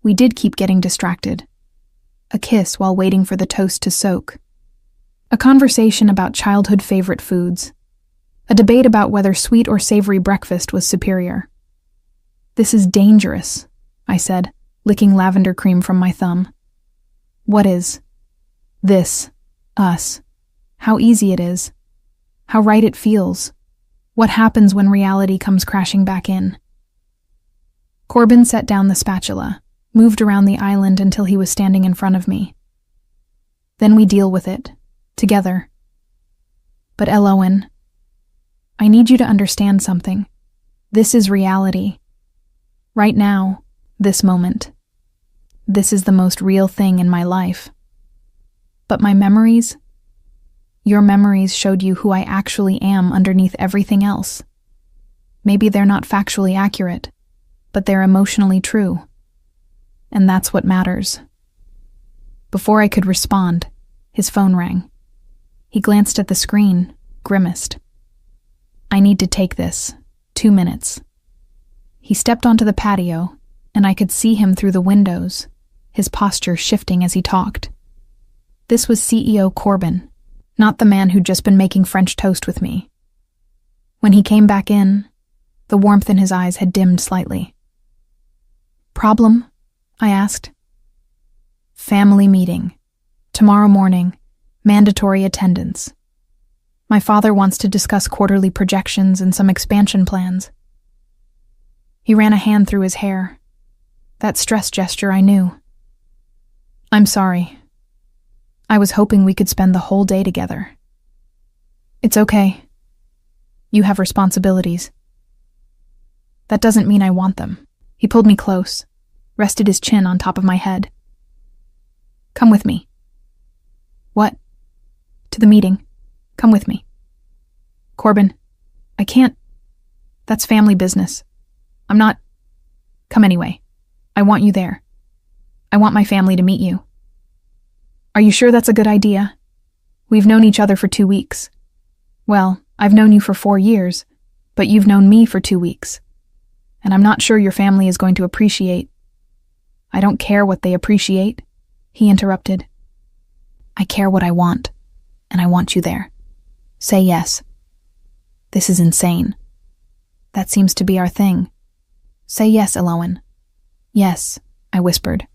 We did keep getting distracted. A kiss while waiting for the toast to soak. A conversation about childhood favorite foods. A debate about whether sweet or savory breakfast was superior. This is dangerous, I said, licking lavender cream from my thumb. What is? This. Us. How easy it is. How right it feels. What happens when reality comes crashing back in? Corbin set down the spatula, moved around the island until he was standing in front of me. Then we deal with it, together. But Elowen, I need you to understand something. This is reality. Right now, this moment. This is the most real thing in my life. But my memories? Your memories showed you who I actually am underneath everything else. Maybe they're not factually accurate, but they're emotionally true. And that's what matters. Before I could respond, his phone rang. He glanced at the screen, grimaced. I need to take this. 2 minutes. He stepped onto the patio, and I could see him through the windows, his posture shifting as he talked. This was CEO Corbin, not the man who'd just been making French toast with me. When he came back in, the warmth in his eyes had dimmed slightly. Problem? I asked. Family meeting. Tomorrow morning. Mandatory attendance. My father wants to discuss quarterly projections and some expansion plans. He ran a hand through his hair. That stress gesture I knew. I'm sorry. I was hoping we could spend the whole day together. It's okay. You have responsibilities. That doesn't mean I want them. He pulled me close, rested his chin on top of my head. Come with me. What? To the meeting. Come with me. Corbin, I can't. That's family business. I'm not. Come anyway. I want you there. I want my family to meet you. Are you sure that's a good idea? We've known each other for 2 weeks. Well, I've known you for 4 years, but you've known me for 2 weeks. And I'm not sure your family is going to appreciate. I don't care what they appreciate, he interrupted. I care what I want, and I want you there. Say yes. This is insane. That seems to be our thing. Say yes, Elowen. Yes, I whispered.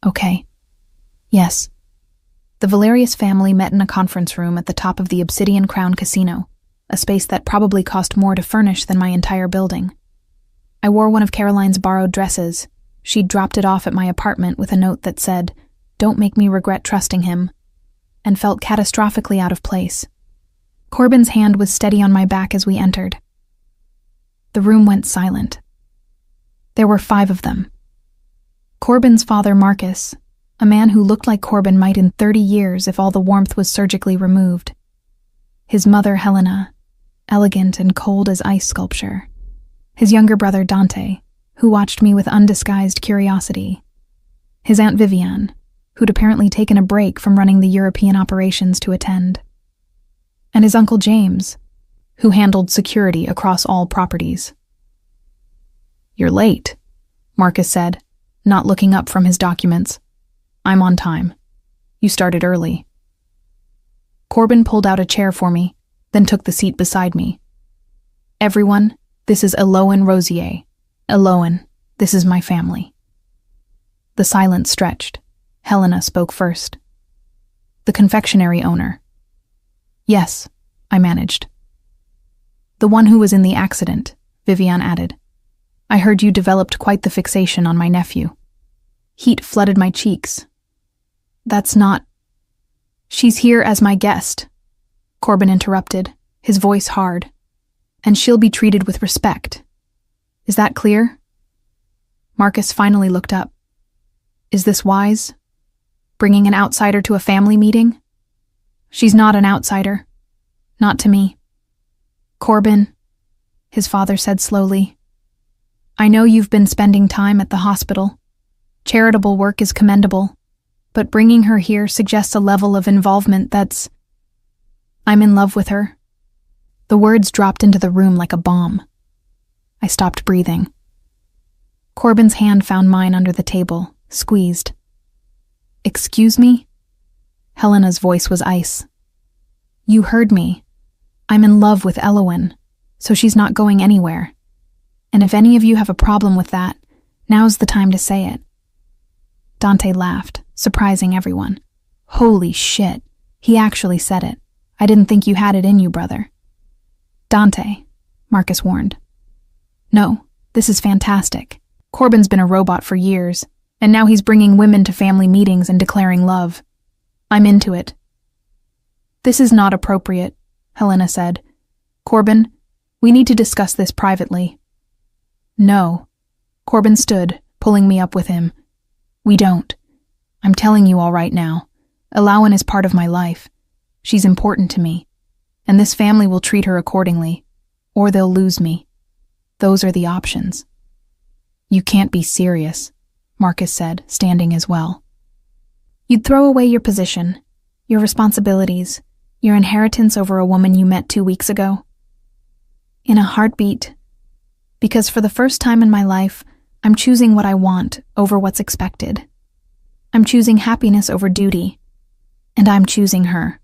Okay. Yes. The Valerius family met in a conference room at the top of the Obsidian Crown Casino, a space that probably cost more to furnish than my entire building. I wore one of Caroline's borrowed dresses. She'd dropped it off at my apartment with a note that said, "Don't make me regret trusting him," and felt catastrophically out of place. Corbin's hand was steady on my back as we entered. The room went silent. There were 5 of them. Corbin's father, Marcus, a man who looked like Corbin might in 30 years if all the warmth was surgically removed. His mother, Helena, elegant and cold as ice sculpture. His younger brother, Dante, who watched me with undisguised curiosity. His Aunt Viviane, who'd apparently taken a break from running the European operations to attend. And his Uncle James, who handled security across all properties. "You're late," Marcus said, not looking up from his documents. "I'm on time. You started early." Corbin pulled out a chair for me, then took the seat beside me. "Everyone, this is Eloan Rosier. Eloan, this is my family." The silence stretched. Helena spoke first. "The confectionery owner." "Yes," I managed. "The one who was in the accident," Viviane added. "I heard you developed quite the fixation on my nephew." Heat flooded my cheeks. "That's not—" "She's here as my guest," Corbin interrupted, his voice hard. "And she'll be treated with respect. Is that clear?" Marcus finally looked up. "Is this wise? Bringing an outsider to a family meeting?" "She's not an outsider. Not to me." "Corbin," his father said slowly, "I know you've been spending time at the hospital. Charitable work is commendable, but bringing her here suggests a level of involvement that's— I'm in love with her." The words dropped into the room like a bomb. I stopped breathing. Corbin's hand found mine under the table, squeezed. "Excuse me?" Helena's voice was ice. "You heard me. I'm in love with Eloan, so she's not going anywhere. And if any of you have a problem with that, now's the time to say it." Dante laughed, surprising everyone. "Holy shit, he actually said it. I didn't think you had it in you, brother." "Dante," Marcus warned. "No, this is fantastic. Corbin's been a robot for years, and now he's bringing women to family meetings and declaring love. I'm into it." "This is not appropriate," Helena said. "Corbin, we need to discuss this privately." "No." Corbin stood, pulling me up with him. "We don't. I'm telling you all right now. Eloan is part of my life. She's important to me. And this family will treat her accordingly. Or they'll lose me. Those are the options." "You can't be serious," Marcus said, standing as well. "You'd throw away your position, your responsibilities, your inheritance over a woman you met 2 weeks ago?" "In a heartbeat. Because for the first time in my life, I'm choosing what I want over what's expected. I'm choosing happiness over duty. And I'm choosing her."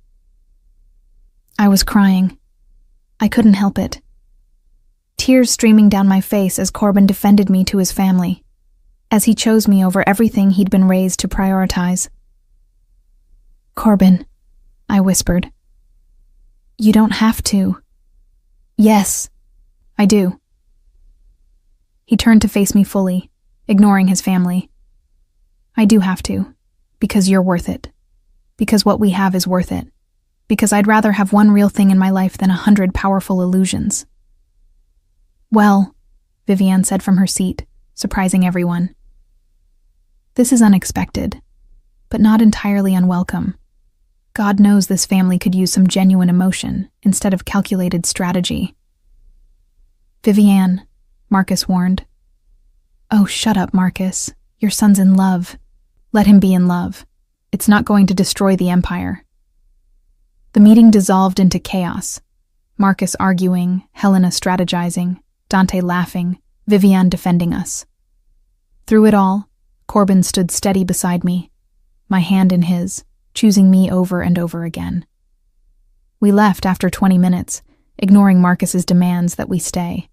I was crying. I couldn't help it. Tears streaming down my face as Corbin defended me to his family, as he chose me over everything he'd been raised to prioritize. "Corbin," I whispered. "You don't have to." "Yes, I do." He turned to face me fully, ignoring his family. "I do have to, because you're worth it. Because what we have is worth it. Because I'd rather have one real thing in my life than 100 powerful illusions." "Well," Viviane said from her seat, surprising everyone. "This is unexpected, but not entirely unwelcome. God knows this family could use some genuine emotion instead of calculated strategy." "Viviane," Marcus warned. "Oh, shut up, Marcus. Your son's in love. Let him be in love. It's not going to destroy the empire." The meeting dissolved into chaos. Marcus arguing, Helena strategizing, Dante laughing, Viviane defending us. Through it all, Corbin stood steady beside me, my hand in his, choosing me over and over again. We left after 20 minutes, ignoring Marcus's demands that we stay.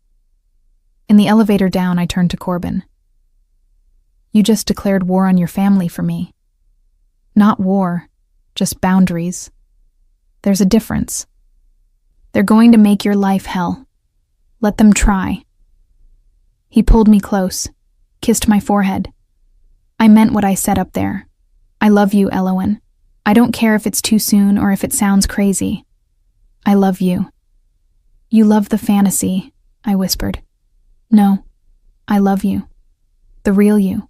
In the elevator down, I turned to Corbin. "You just declared war on your family for me." "Not war, just boundaries. There's a difference. They're going to make your life hell. Let them try." He pulled me close, kissed my forehead. "I meant what I said up there. I love you, Elowen. I don't care if it's too soon or if it sounds crazy. I love you. You love the fantasy, I whispered. No, I love you. The real you.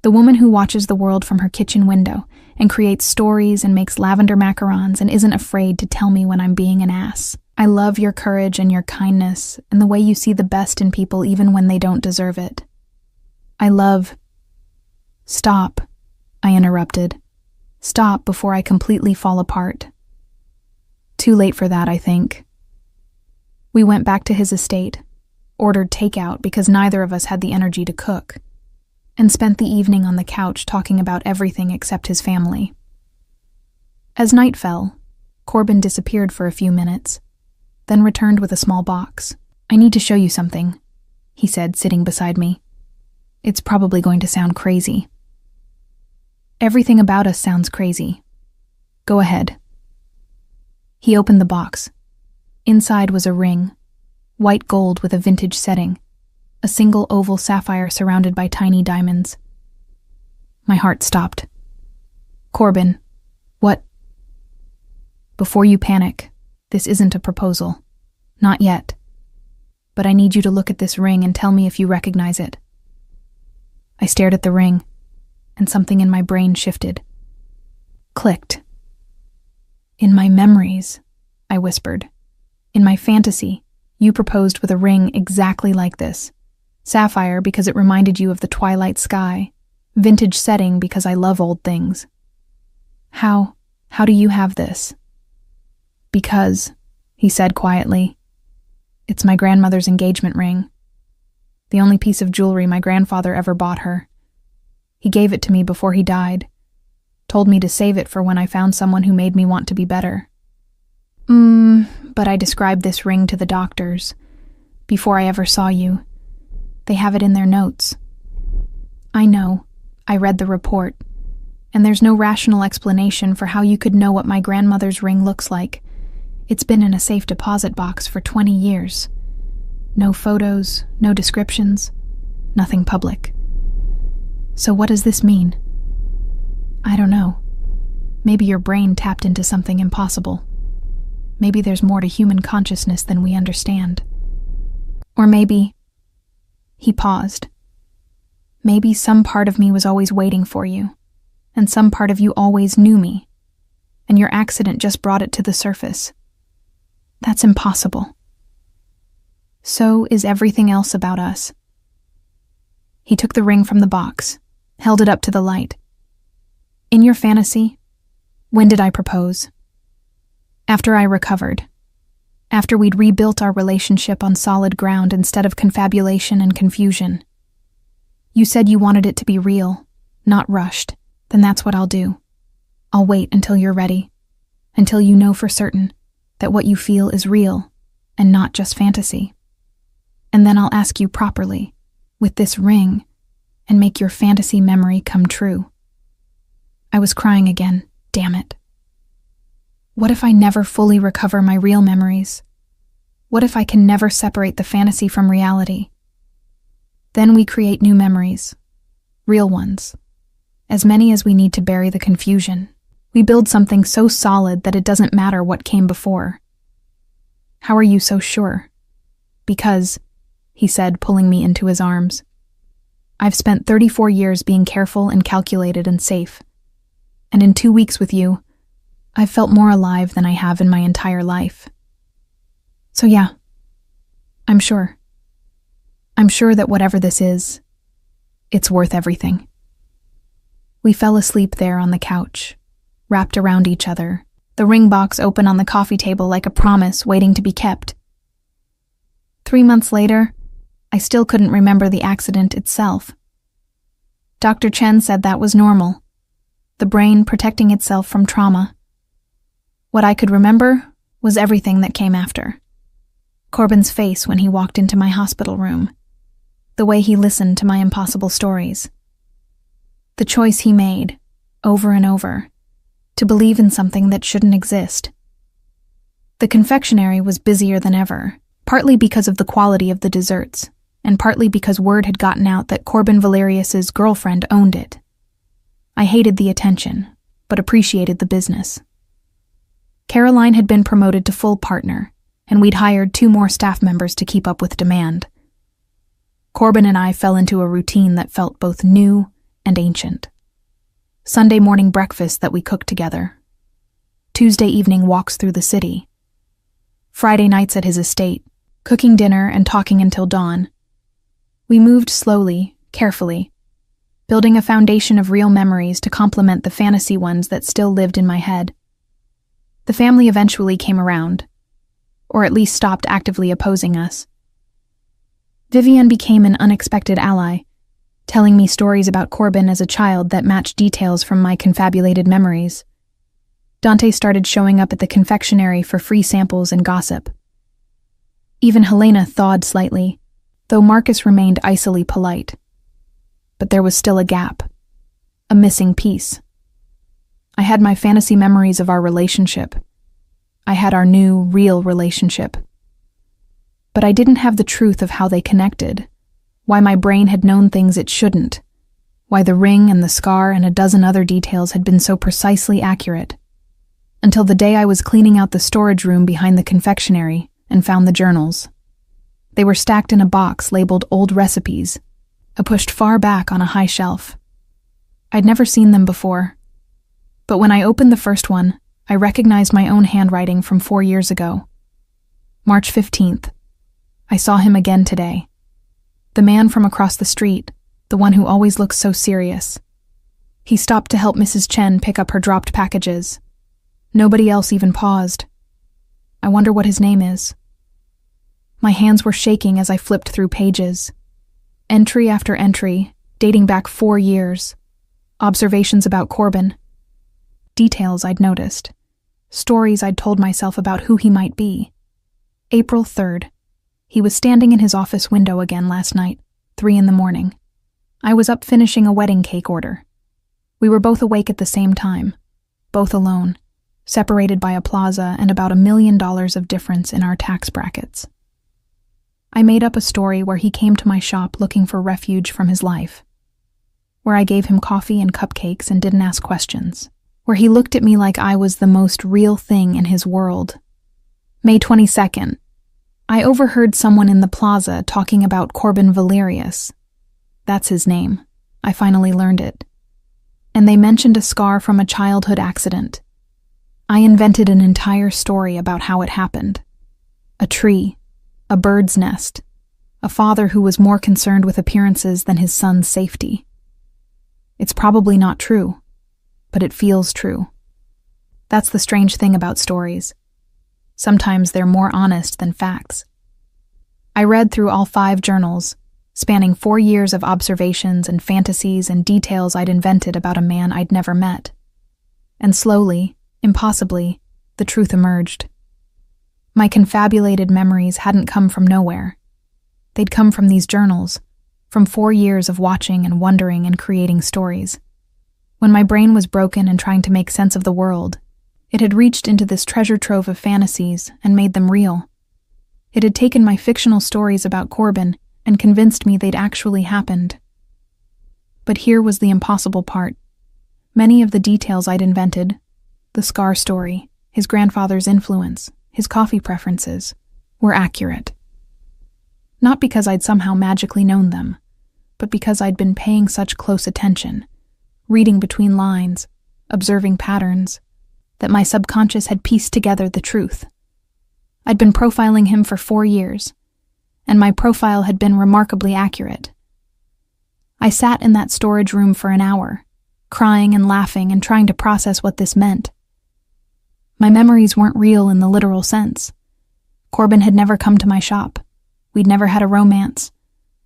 The woman who watches the world from her kitchen window and creates stories and makes lavender macarons and isn't afraid to tell me when I'm being an ass. I love your courage and your kindness and the way you see the best in people even when they don't deserve it. I love... Stop, I interrupted. Stop before I completely fall apart. Too late for that, I think. We went back to his estate, ordered takeout because neither of us had the energy to cook, and spent the evening on the couch talking about everything except his family. As night fell, Corbin disappeared for a few minutes, then returned with a small box. I need to show you something, he said, sitting beside me. It's probably going to sound crazy. Everything about us sounds crazy. Go ahead. He opened the box. Inside was a ring, white gold with a vintage setting, a single oval sapphire surrounded by tiny diamonds. My heart stopped. Corbin, what? Before you panic, this isn't a proposal. Not yet. But I need you to look at this ring and tell me if you recognize it. I stared at the ring, and something in my brain shifted. Clicked. In my memories, I whispered. In my fantasy, you proposed with a ring exactly like this. Sapphire because it reminded you of the twilight sky. Vintage setting because I love old things. How do you have this? Because, he said quietly, it's my grandmother's engagement ring. The only piece of jewelry my grandfather ever bought her. He gave it to me before he died. Told me to save it for when I found someone who made me want to be better. But I described this ring to the doctors before I ever saw you. They have it in their notes. I know. I read the report. And there's no rational explanation for how you could know what my grandmother's ring looks like. It's been in a safe deposit box for 20 years. No photos, no descriptions, nothing public. So what does this mean? I don't know. Maybe your brain tapped into something impossible. Maybe there's more to human consciousness than we understand. Or maybe... He paused. Maybe some part of me was always waiting for you, and some part of you always knew me, and your accident just brought it to the surface. That's impossible. So is everything else about us. He took the ring from the box, held it up to the light. In your fantasy, when did I propose? After I recovered. After we'd rebuilt our relationship on solid ground instead of confabulation and confusion. You said you wanted it to be real, not rushed. Then that's what I'll do. I'll wait until you're ready, until you know for certain that what you feel is real and not just fantasy. And then I'll ask you properly, with this ring, and make your fantasy memory come true. I was crying again, damn it. What if I never fully recover my real memories? What if I can never separate the fantasy from reality? Then we create new memories, real ones, as many as we need to bury the confusion. We build something so solid that it doesn't matter what came before. How are you so sure? Because, he said, pulling me into his arms, I've spent 34 years being careful and calculated and safe. And in 2 weeks with you, I've felt more alive than I have in my entire life. So yeah, I'm sure. I'm sure that whatever this is, it's worth everything. We fell asleep there on the couch, wrapped around each other, the ring box open on the coffee table like a promise waiting to be kept. 3 months later, I still couldn't remember the accident itself. Dr. Chen said that was normal, the brain protecting itself from trauma. What I could remember was everything that came after. Corbin's face when he walked into my hospital room, the way he listened to my impossible stories, the choice he made, over and over, to believe in something that shouldn't exist. The confectionery was busier than ever, partly because of the quality of the desserts, and partly because word had gotten out that Corbin Valerius's girlfriend owned it. I hated the attention, but appreciated the business. Caroline had been promoted to full partner, and we'd hired 2 more staff members to keep up with demand. Corbin and I fell into a routine that felt both new and ancient. Sunday morning breakfast that we cooked together. Tuesday evening walks through the city. Friday nights at his estate, cooking dinner and talking until dawn. We moved slowly, carefully, building a foundation of real memories to complement the fantasy ones that still lived in my head. The family eventually came around, or at least stopped actively opposing us. Vivian became an unexpected ally, telling me stories about Corbin as a child that matched details from my confabulated memories. Dante started showing up at the confectionery for free samples and gossip. Even Helena thawed slightly, though Marcus remained icily polite. But there was still a gap, a missing piece. I had my fantasy memories of our relationship. I had our new, real relationship. But I didn't have the truth of how they connected, why my brain had known things it shouldn't, why the ring and the scar and a dozen other details had been so precisely accurate. Until the day I was cleaning out the storage room behind the confectionery and found the journals. They were stacked in a box labeled Old Recipes, pushed far back on a high shelf. I'd never seen them before, but when I opened the first one, I recognized my own handwriting from 4 years ago. March 15th. I saw him again today. The man from across the street, the one who always looks so serious. He stopped to help Mrs. Chen pick up her dropped packages. Nobody else even paused. I wonder what his name is. My hands were shaking as I flipped through pages. Entry after entry, dating back 4 years. Observations about Corbin. Details I'd noticed. Stories I'd told myself about who he might be. April 3rd. He was standing in his office window again last night, 3 a.m. I was up finishing a wedding cake order. We were both awake at the same time, both alone, separated by a plaza and about $1 million of difference in our tax brackets. I made up a story where he came to my shop looking for refuge from his life, where I gave him coffee and cupcakes and didn't ask questions, where he looked at me like I was the most real thing in his world. May 22nd. I overheard someone in the plaza talking about Corbin Valerius. That's his name. I finally learned it. And they mentioned a scar from a childhood accident. I invented an entire story about how it happened. A tree, a bird's nest, a father who was more concerned with appearances than his son's safety. It's probably not true, but it feels true. That's the strange thing about stories. Sometimes they're more honest than facts. I read through all 5 journals, spanning 4 years of observations and fantasies and details I'd invented about a man I'd never met. And slowly, impossibly, the truth emerged. My confabulated memories hadn't come from nowhere. They'd come from these journals, from 4 years of watching and wondering and creating stories. When my brain was broken and trying to make sense of the world, it had reached into this treasure trove of fantasies and made them real. It had taken my fictional stories about Corbin and convinced me they'd actually happened. But here was the impossible part. Many of the details I'd invented, the scar story, his grandfather's influence, his coffee preferences, were accurate. Not because I'd somehow magically known them, but because I'd been paying such close attention, reading between lines, observing patterns, that my subconscious had pieced together the truth. I'd been profiling him for 4 years, and my profile had been remarkably accurate. I sat in that storage room for an hour, crying and laughing and trying to process what this meant. My memories weren't real in the literal sense. Corbin had never come to my shop. We'd never had a romance.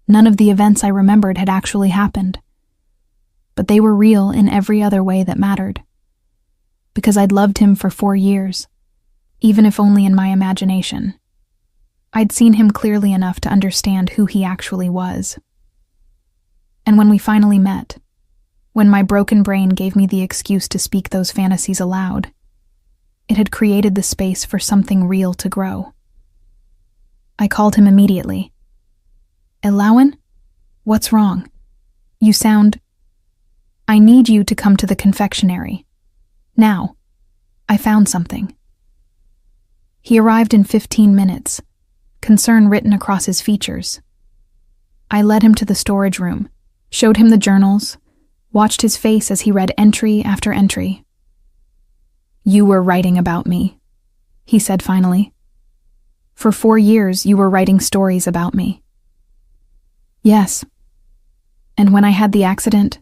None of the events I remembered had actually happened. But they were real in every other way that mattered. Because I'd loved him for 4 years, even if only in my imagination. I'd seen him clearly enough to understand who he actually was. And when we finally met, when my broken brain gave me the excuse to speak those fantasies aloud, it had created the space for something real to grow. I called him immediately. "Elawan? What's wrong? You sound..." I need you to come to the confectionery. Now. I found something. He arrived in 15 minutes, concern written across his features. I led him to the storage room, showed him the journals, watched his face as he read entry after entry. You were writing about me, he said finally. For 4 years, you were writing stories about me. Yes. And when I had the accident,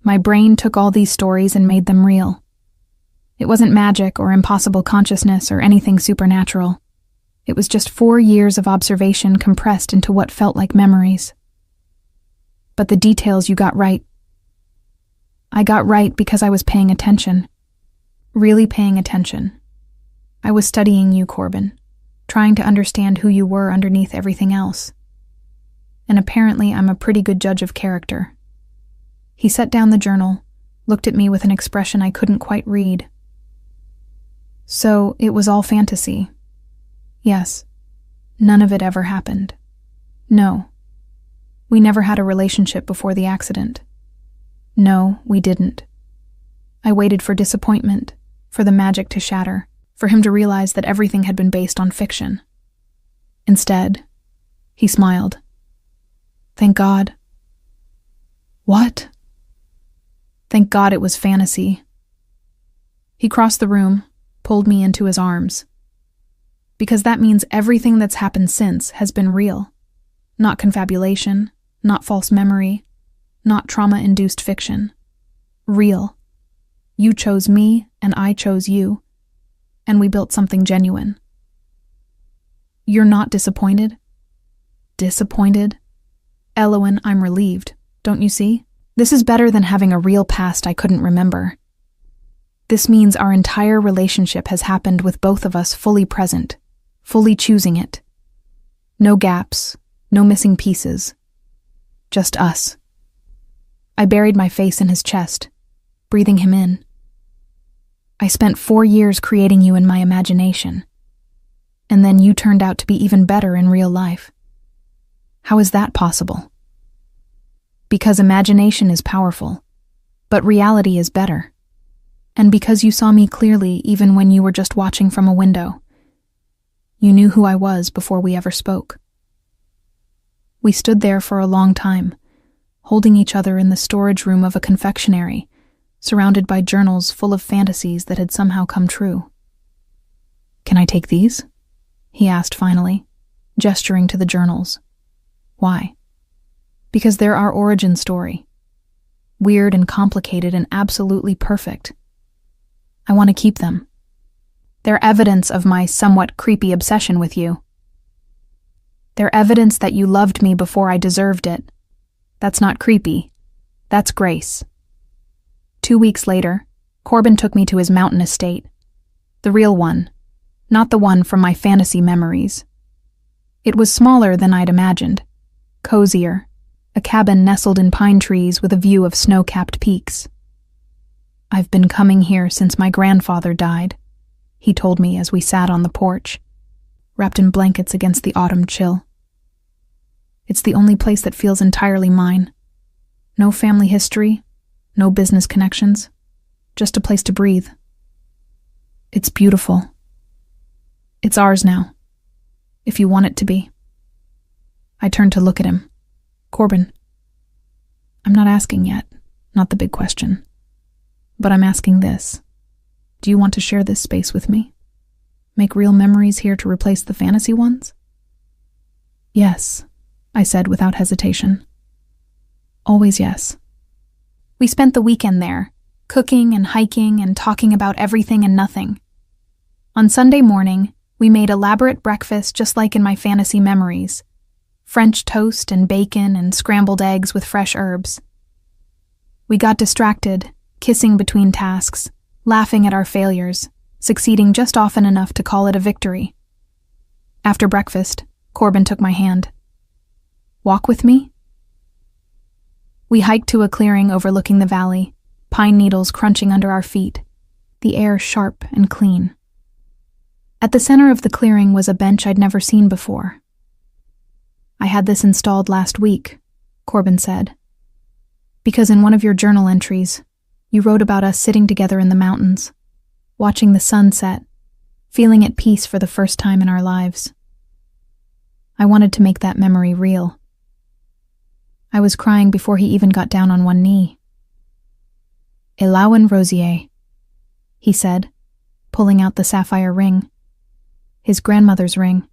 my brain took all these stories and made them real. It wasn't magic or impossible consciousness or anything supernatural. It was just 4 years of observation compressed into what felt like memories. But the details you got right. I got right because I was paying attention. Really paying attention. I was studying you, Corbin, trying to understand who you were underneath everything else. And apparently I'm a pretty good judge of character. He set down the journal, looked at me with an expression I couldn't quite read. So it was all fantasy. Yes. None of it ever happened. No. We never had a relationship before the accident. No, we didn't. I waited for disappointment, for the magic to shatter, for him to realize that everything had been based on fiction. Instead, he smiled. Thank God. What? Thank God it was fantasy. He crossed the room, pulled me into his arms. Because that means everything that's happened since has been real. Not confabulation, not false memory, not trauma-induced fiction. Real. You chose me, and I chose you, and we built something genuine. You're not disappointed? Disappointed? Elowen, I'm relieved, don't you see? This is better than having a real past I couldn't remember. This means our entire relationship has happened with both of us fully present, fully choosing it. No gaps, no missing pieces. Just us. I buried my face in his chest, breathing him in. I spent 4 years creating you in my imagination, and then you turned out to be even better in real life. How is that possible? Because imagination is powerful, but reality is better. And because you saw me clearly even when you were just watching from a window. You knew who I was before we ever spoke. We stood there for a long time, holding each other in the storage room of a confectionery, surrounded by journals full of fantasies that had somehow come true. Can I take these? He asked finally, gesturing to the journals. Why? Because they're our origin story. Weird and complicated and absolutely perfect. I want to keep them. They're evidence of my somewhat creepy obsession with you. They're evidence that you loved me before I deserved it. That's not creepy. That's grace. 2 weeks later, Corbin took me to his mountain estate. The real one, not the one from my fantasy memories. It was smaller than I'd imagined, cozier, a cabin nestled in pine trees with a view of snow-capped peaks. I've been coming here since my grandfather died, he told me as we sat on the porch, wrapped in blankets against the autumn chill. It's the only place that feels entirely mine. No family history, no business connections, just a place to breathe. It's beautiful. It's ours now, if you want it to be. I turned to look at him. Corbin, I'm not asking yet, not the big question. But I'm asking this. Do you want to share this space with me? Make real memories here to replace the fantasy ones? Yes, I said without hesitation. Always yes. We spent the weekend there, cooking and hiking and talking about everything and nothing. On Sunday morning, we made elaborate breakfast just like in my fantasy memories. French toast and bacon and scrambled eggs with fresh herbs. We got distracted, kissing between tasks, laughing at our failures, succeeding just often enough to call it a victory. After breakfast, Corbin took my hand. Walk with me? We hiked to a clearing overlooking the valley, pine needles crunching under our feet, the air sharp and clean. At the center of the clearing was a bench I'd never seen before. I had this installed last week, Corbin said. Because in one of your journal entries, you wrote about us sitting together in the mountains, watching the sun set, feeling at peace for the first time in our lives. I wanted to make that memory real. I was crying before he even got down on one knee. "Elawan Rosier," he said, pulling out the sapphire ring. His grandmother's ring,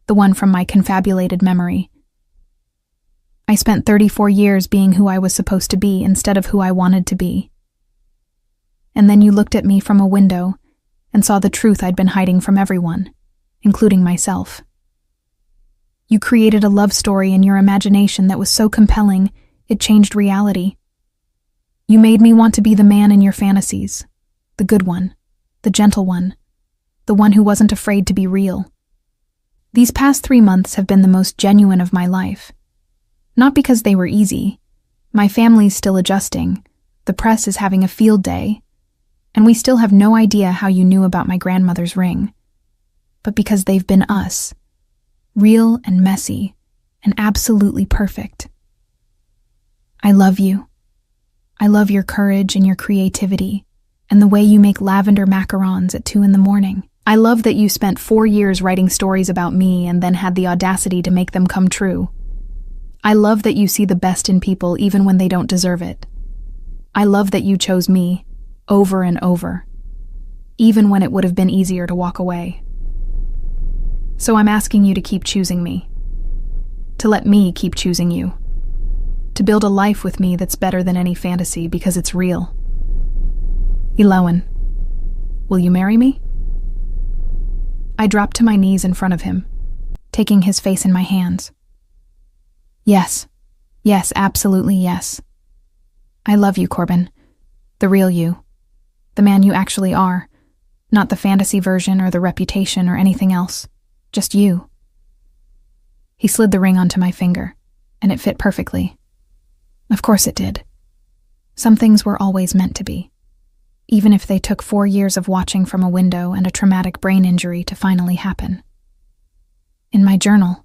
the one from my confabulated memory. I spent 34 years being who I was supposed to be instead of who I wanted to be. And then you looked at me from a window and saw the truth I'd been hiding from everyone, including myself. You created a love story in your imagination that was so compelling, it changed reality. You made me want to be the man in your fantasies, the good one, the gentle one, the one who wasn't afraid to be real. These past 3 months have been the most genuine of my life. Not because they were easy. My family's still adjusting, the press is having a field day, and we still have no idea how you knew about my grandmother's ring. But because they've been us. Real and messy, and absolutely perfect. I love you. I love your courage and your creativity, and the way you make lavender macarons at 2 a.m. I love that you spent 4 years writing stories about me and then had the audacity to make them come true. I love that you see the best in people even when they don't deserve it. I love that you chose me, over and over, even when it would have been easier to walk away. So I'm asking you to keep choosing me, to let me keep choosing you, to build a life with me that's better than any fantasy because it's real. Elawan, will you marry me? I dropped to my knees in front of him, taking his face in my hands. Yes, absolutely yes. I love you, Corbin, the real you, the man you actually are, not the fantasy version or the reputation or anything else. Just you. He slid the ring onto my finger, and it fit perfectly. Of course it did. Some things were always meant to be, even if they took 4 years of watching from a window and a traumatic brain injury to finally happen. In my journal,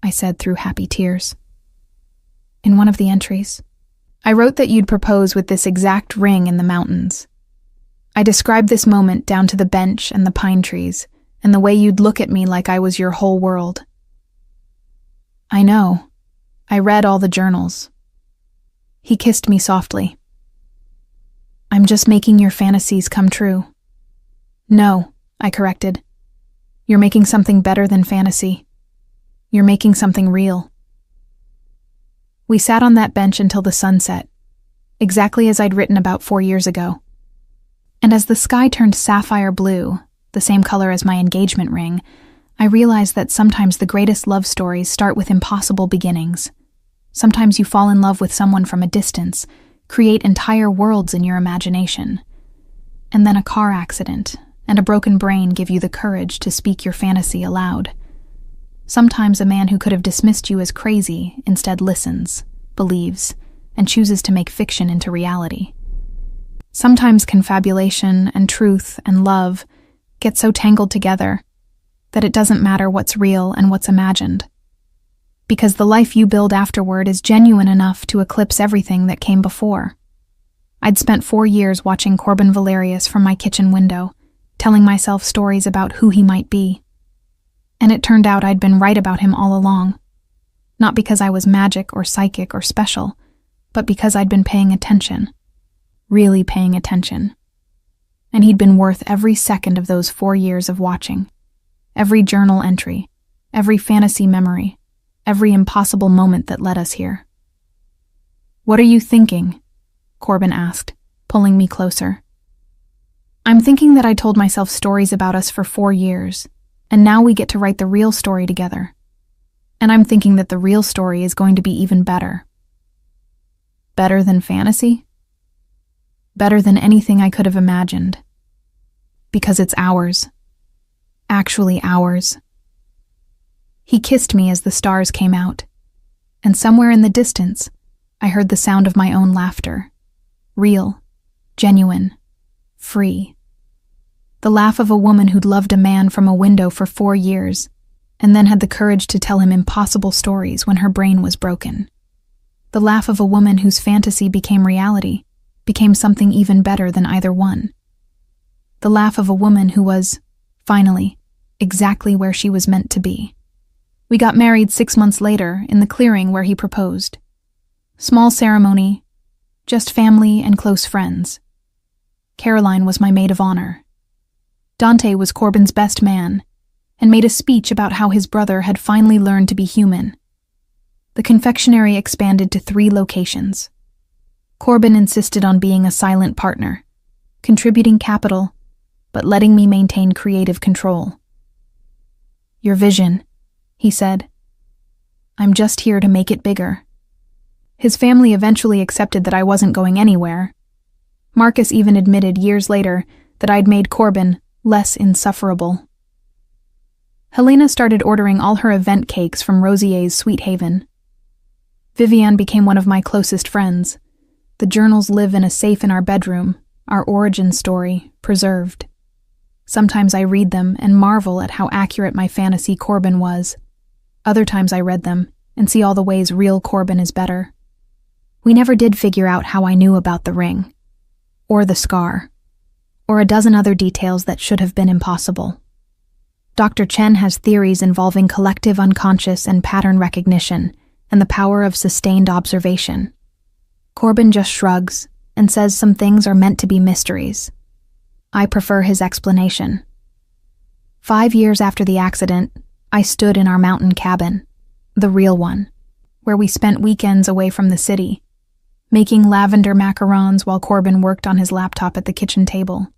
I said through happy tears. In one of the entries, I wrote that you'd propose with this exact ring in the mountains. I described this moment down to the bench and the pine trees, and the way you'd look at me like I was your whole world. I know. I read all the journals. He kissed me softly. I'm just making your fantasies come true. No, I corrected. You're making something better than fantasy. You're making something real. We sat on that bench until the sun set, exactly as I'd written about 4 years ago. And as the sky turned sapphire blue, the same color as my engagement ring, I realized that sometimes the greatest love stories start with impossible beginnings. Sometimes you fall in love with someone from a distance, create entire worlds in your imagination. And then a car accident and a broken brain give you the courage to speak your fantasy aloud. Sometimes a man who could have dismissed you as crazy instead listens, believes, and chooses to make fiction into reality. Sometimes confabulation and truth and love get so tangled together that it doesn't matter what's real and what's imagined. Because the life you build afterward is genuine enough to eclipse everything that came before. I'd spent 4 years watching Corbin Valerius from my kitchen window, telling myself stories about who he might be. And it turned out I'd been right about him all along. Not because I was magic or psychic or special, but because I'd been paying attention. Really paying attention. And he'd been worth every second of those 4 years of watching. Every journal entry, every fantasy memory, every impossible moment that led us here. What are you thinking? Corbin asked, pulling me closer. I'm thinking that I told myself stories about us for 4 years, and now we get to write the real story together. And I'm thinking that the real story is going to be even better. Better than fantasy? Better than anything I could have imagined. Because it's ours. Actually ours. He kissed me as the stars came out, and somewhere in the distance, I heard the sound of my own laughter. Real, genuine, free. The laugh of a woman who'd loved a man from a window for 4 years, and then had the courage to tell him impossible stories when her brain was broken. The laugh of a woman whose fantasy became reality, became something even better than either one. The laugh of a woman who was, finally, exactly where she was meant to be. We got married 6 months later in the clearing where he proposed. Small ceremony, just family and close friends. Caroline was my maid of honor. Dante was Corbin's best man, and made a speech about how his brother had finally learned to be human. The confectionery expanded to 3 locations. Corbin insisted on being a silent partner, contributing capital, but letting me maintain creative control. "Your vision," he said. "I'm just here to make it bigger." His family eventually accepted that I wasn't going anywhere. Marcus even admitted years later that I'd made Corbin less insufferable. Helena started ordering all her event cakes from Rosier's Sweet Haven. Viviane became one of my closest friends. The journals live in a safe in our bedroom, our origin story, preserved. Sometimes I read them and marvel at how accurate my fantasy Corbin was. Other times I read them and see all the ways real Corbin is better. We never did figure out how I knew about the ring, or the scar, or a dozen other details that should have been impossible. Dr. Chen has theories involving collective unconscious and pattern recognition and the power of sustained observation. Corbin just shrugs and says some things are meant to be mysteries. I prefer his explanation. 5 years after the accident, I stood in our mountain cabin, the real one, where we spent weekends away from the city, making lavender macarons while Corbin worked on his laptop at the kitchen table.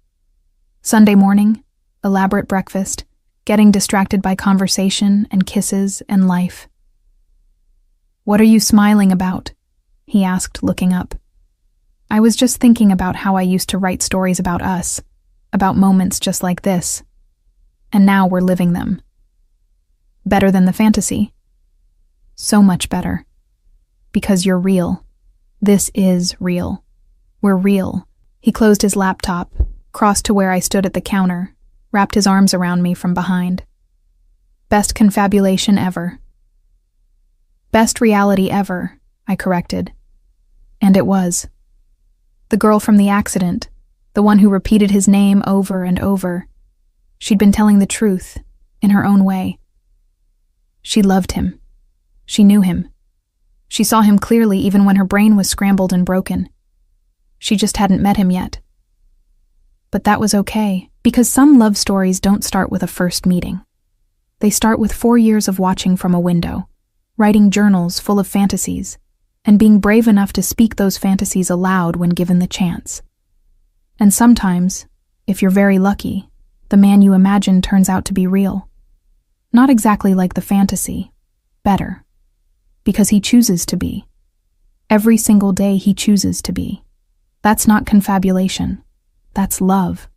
Sunday morning, elaborate breakfast, getting distracted by conversation and kisses and life. "What are you smiling about?" he asked, looking up. I was just thinking about how I used to write stories about us, about moments just like this. And now we're living them. Better than the fantasy. So much better. Because you're real. This is real. We're real. He closed his laptop, crossed to where I stood at the counter, wrapped his arms around me from behind. Best confabulation ever. Best reality ever, I corrected. And it was. The girl from the accident, the one who repeated his name over and over. She'd been telling the truth, in her own way. She loved him. She knew him. She saw him clearly even when her brain was scrambled and broken. She just hadn't met him yet. But that was okay, because some love stories don't start with a first meeting. They start with 4 years of watching from a window, writing journals full of fantasies, and being brave enough to speak those fantasies aloud when given the chance. And sometimes, if you're very lucky, the man you imagine turns out to be real. Not exactly like the fantasy, better. Because he chooses to be. Every single day he chooses to be. That's not confabulation. That's love.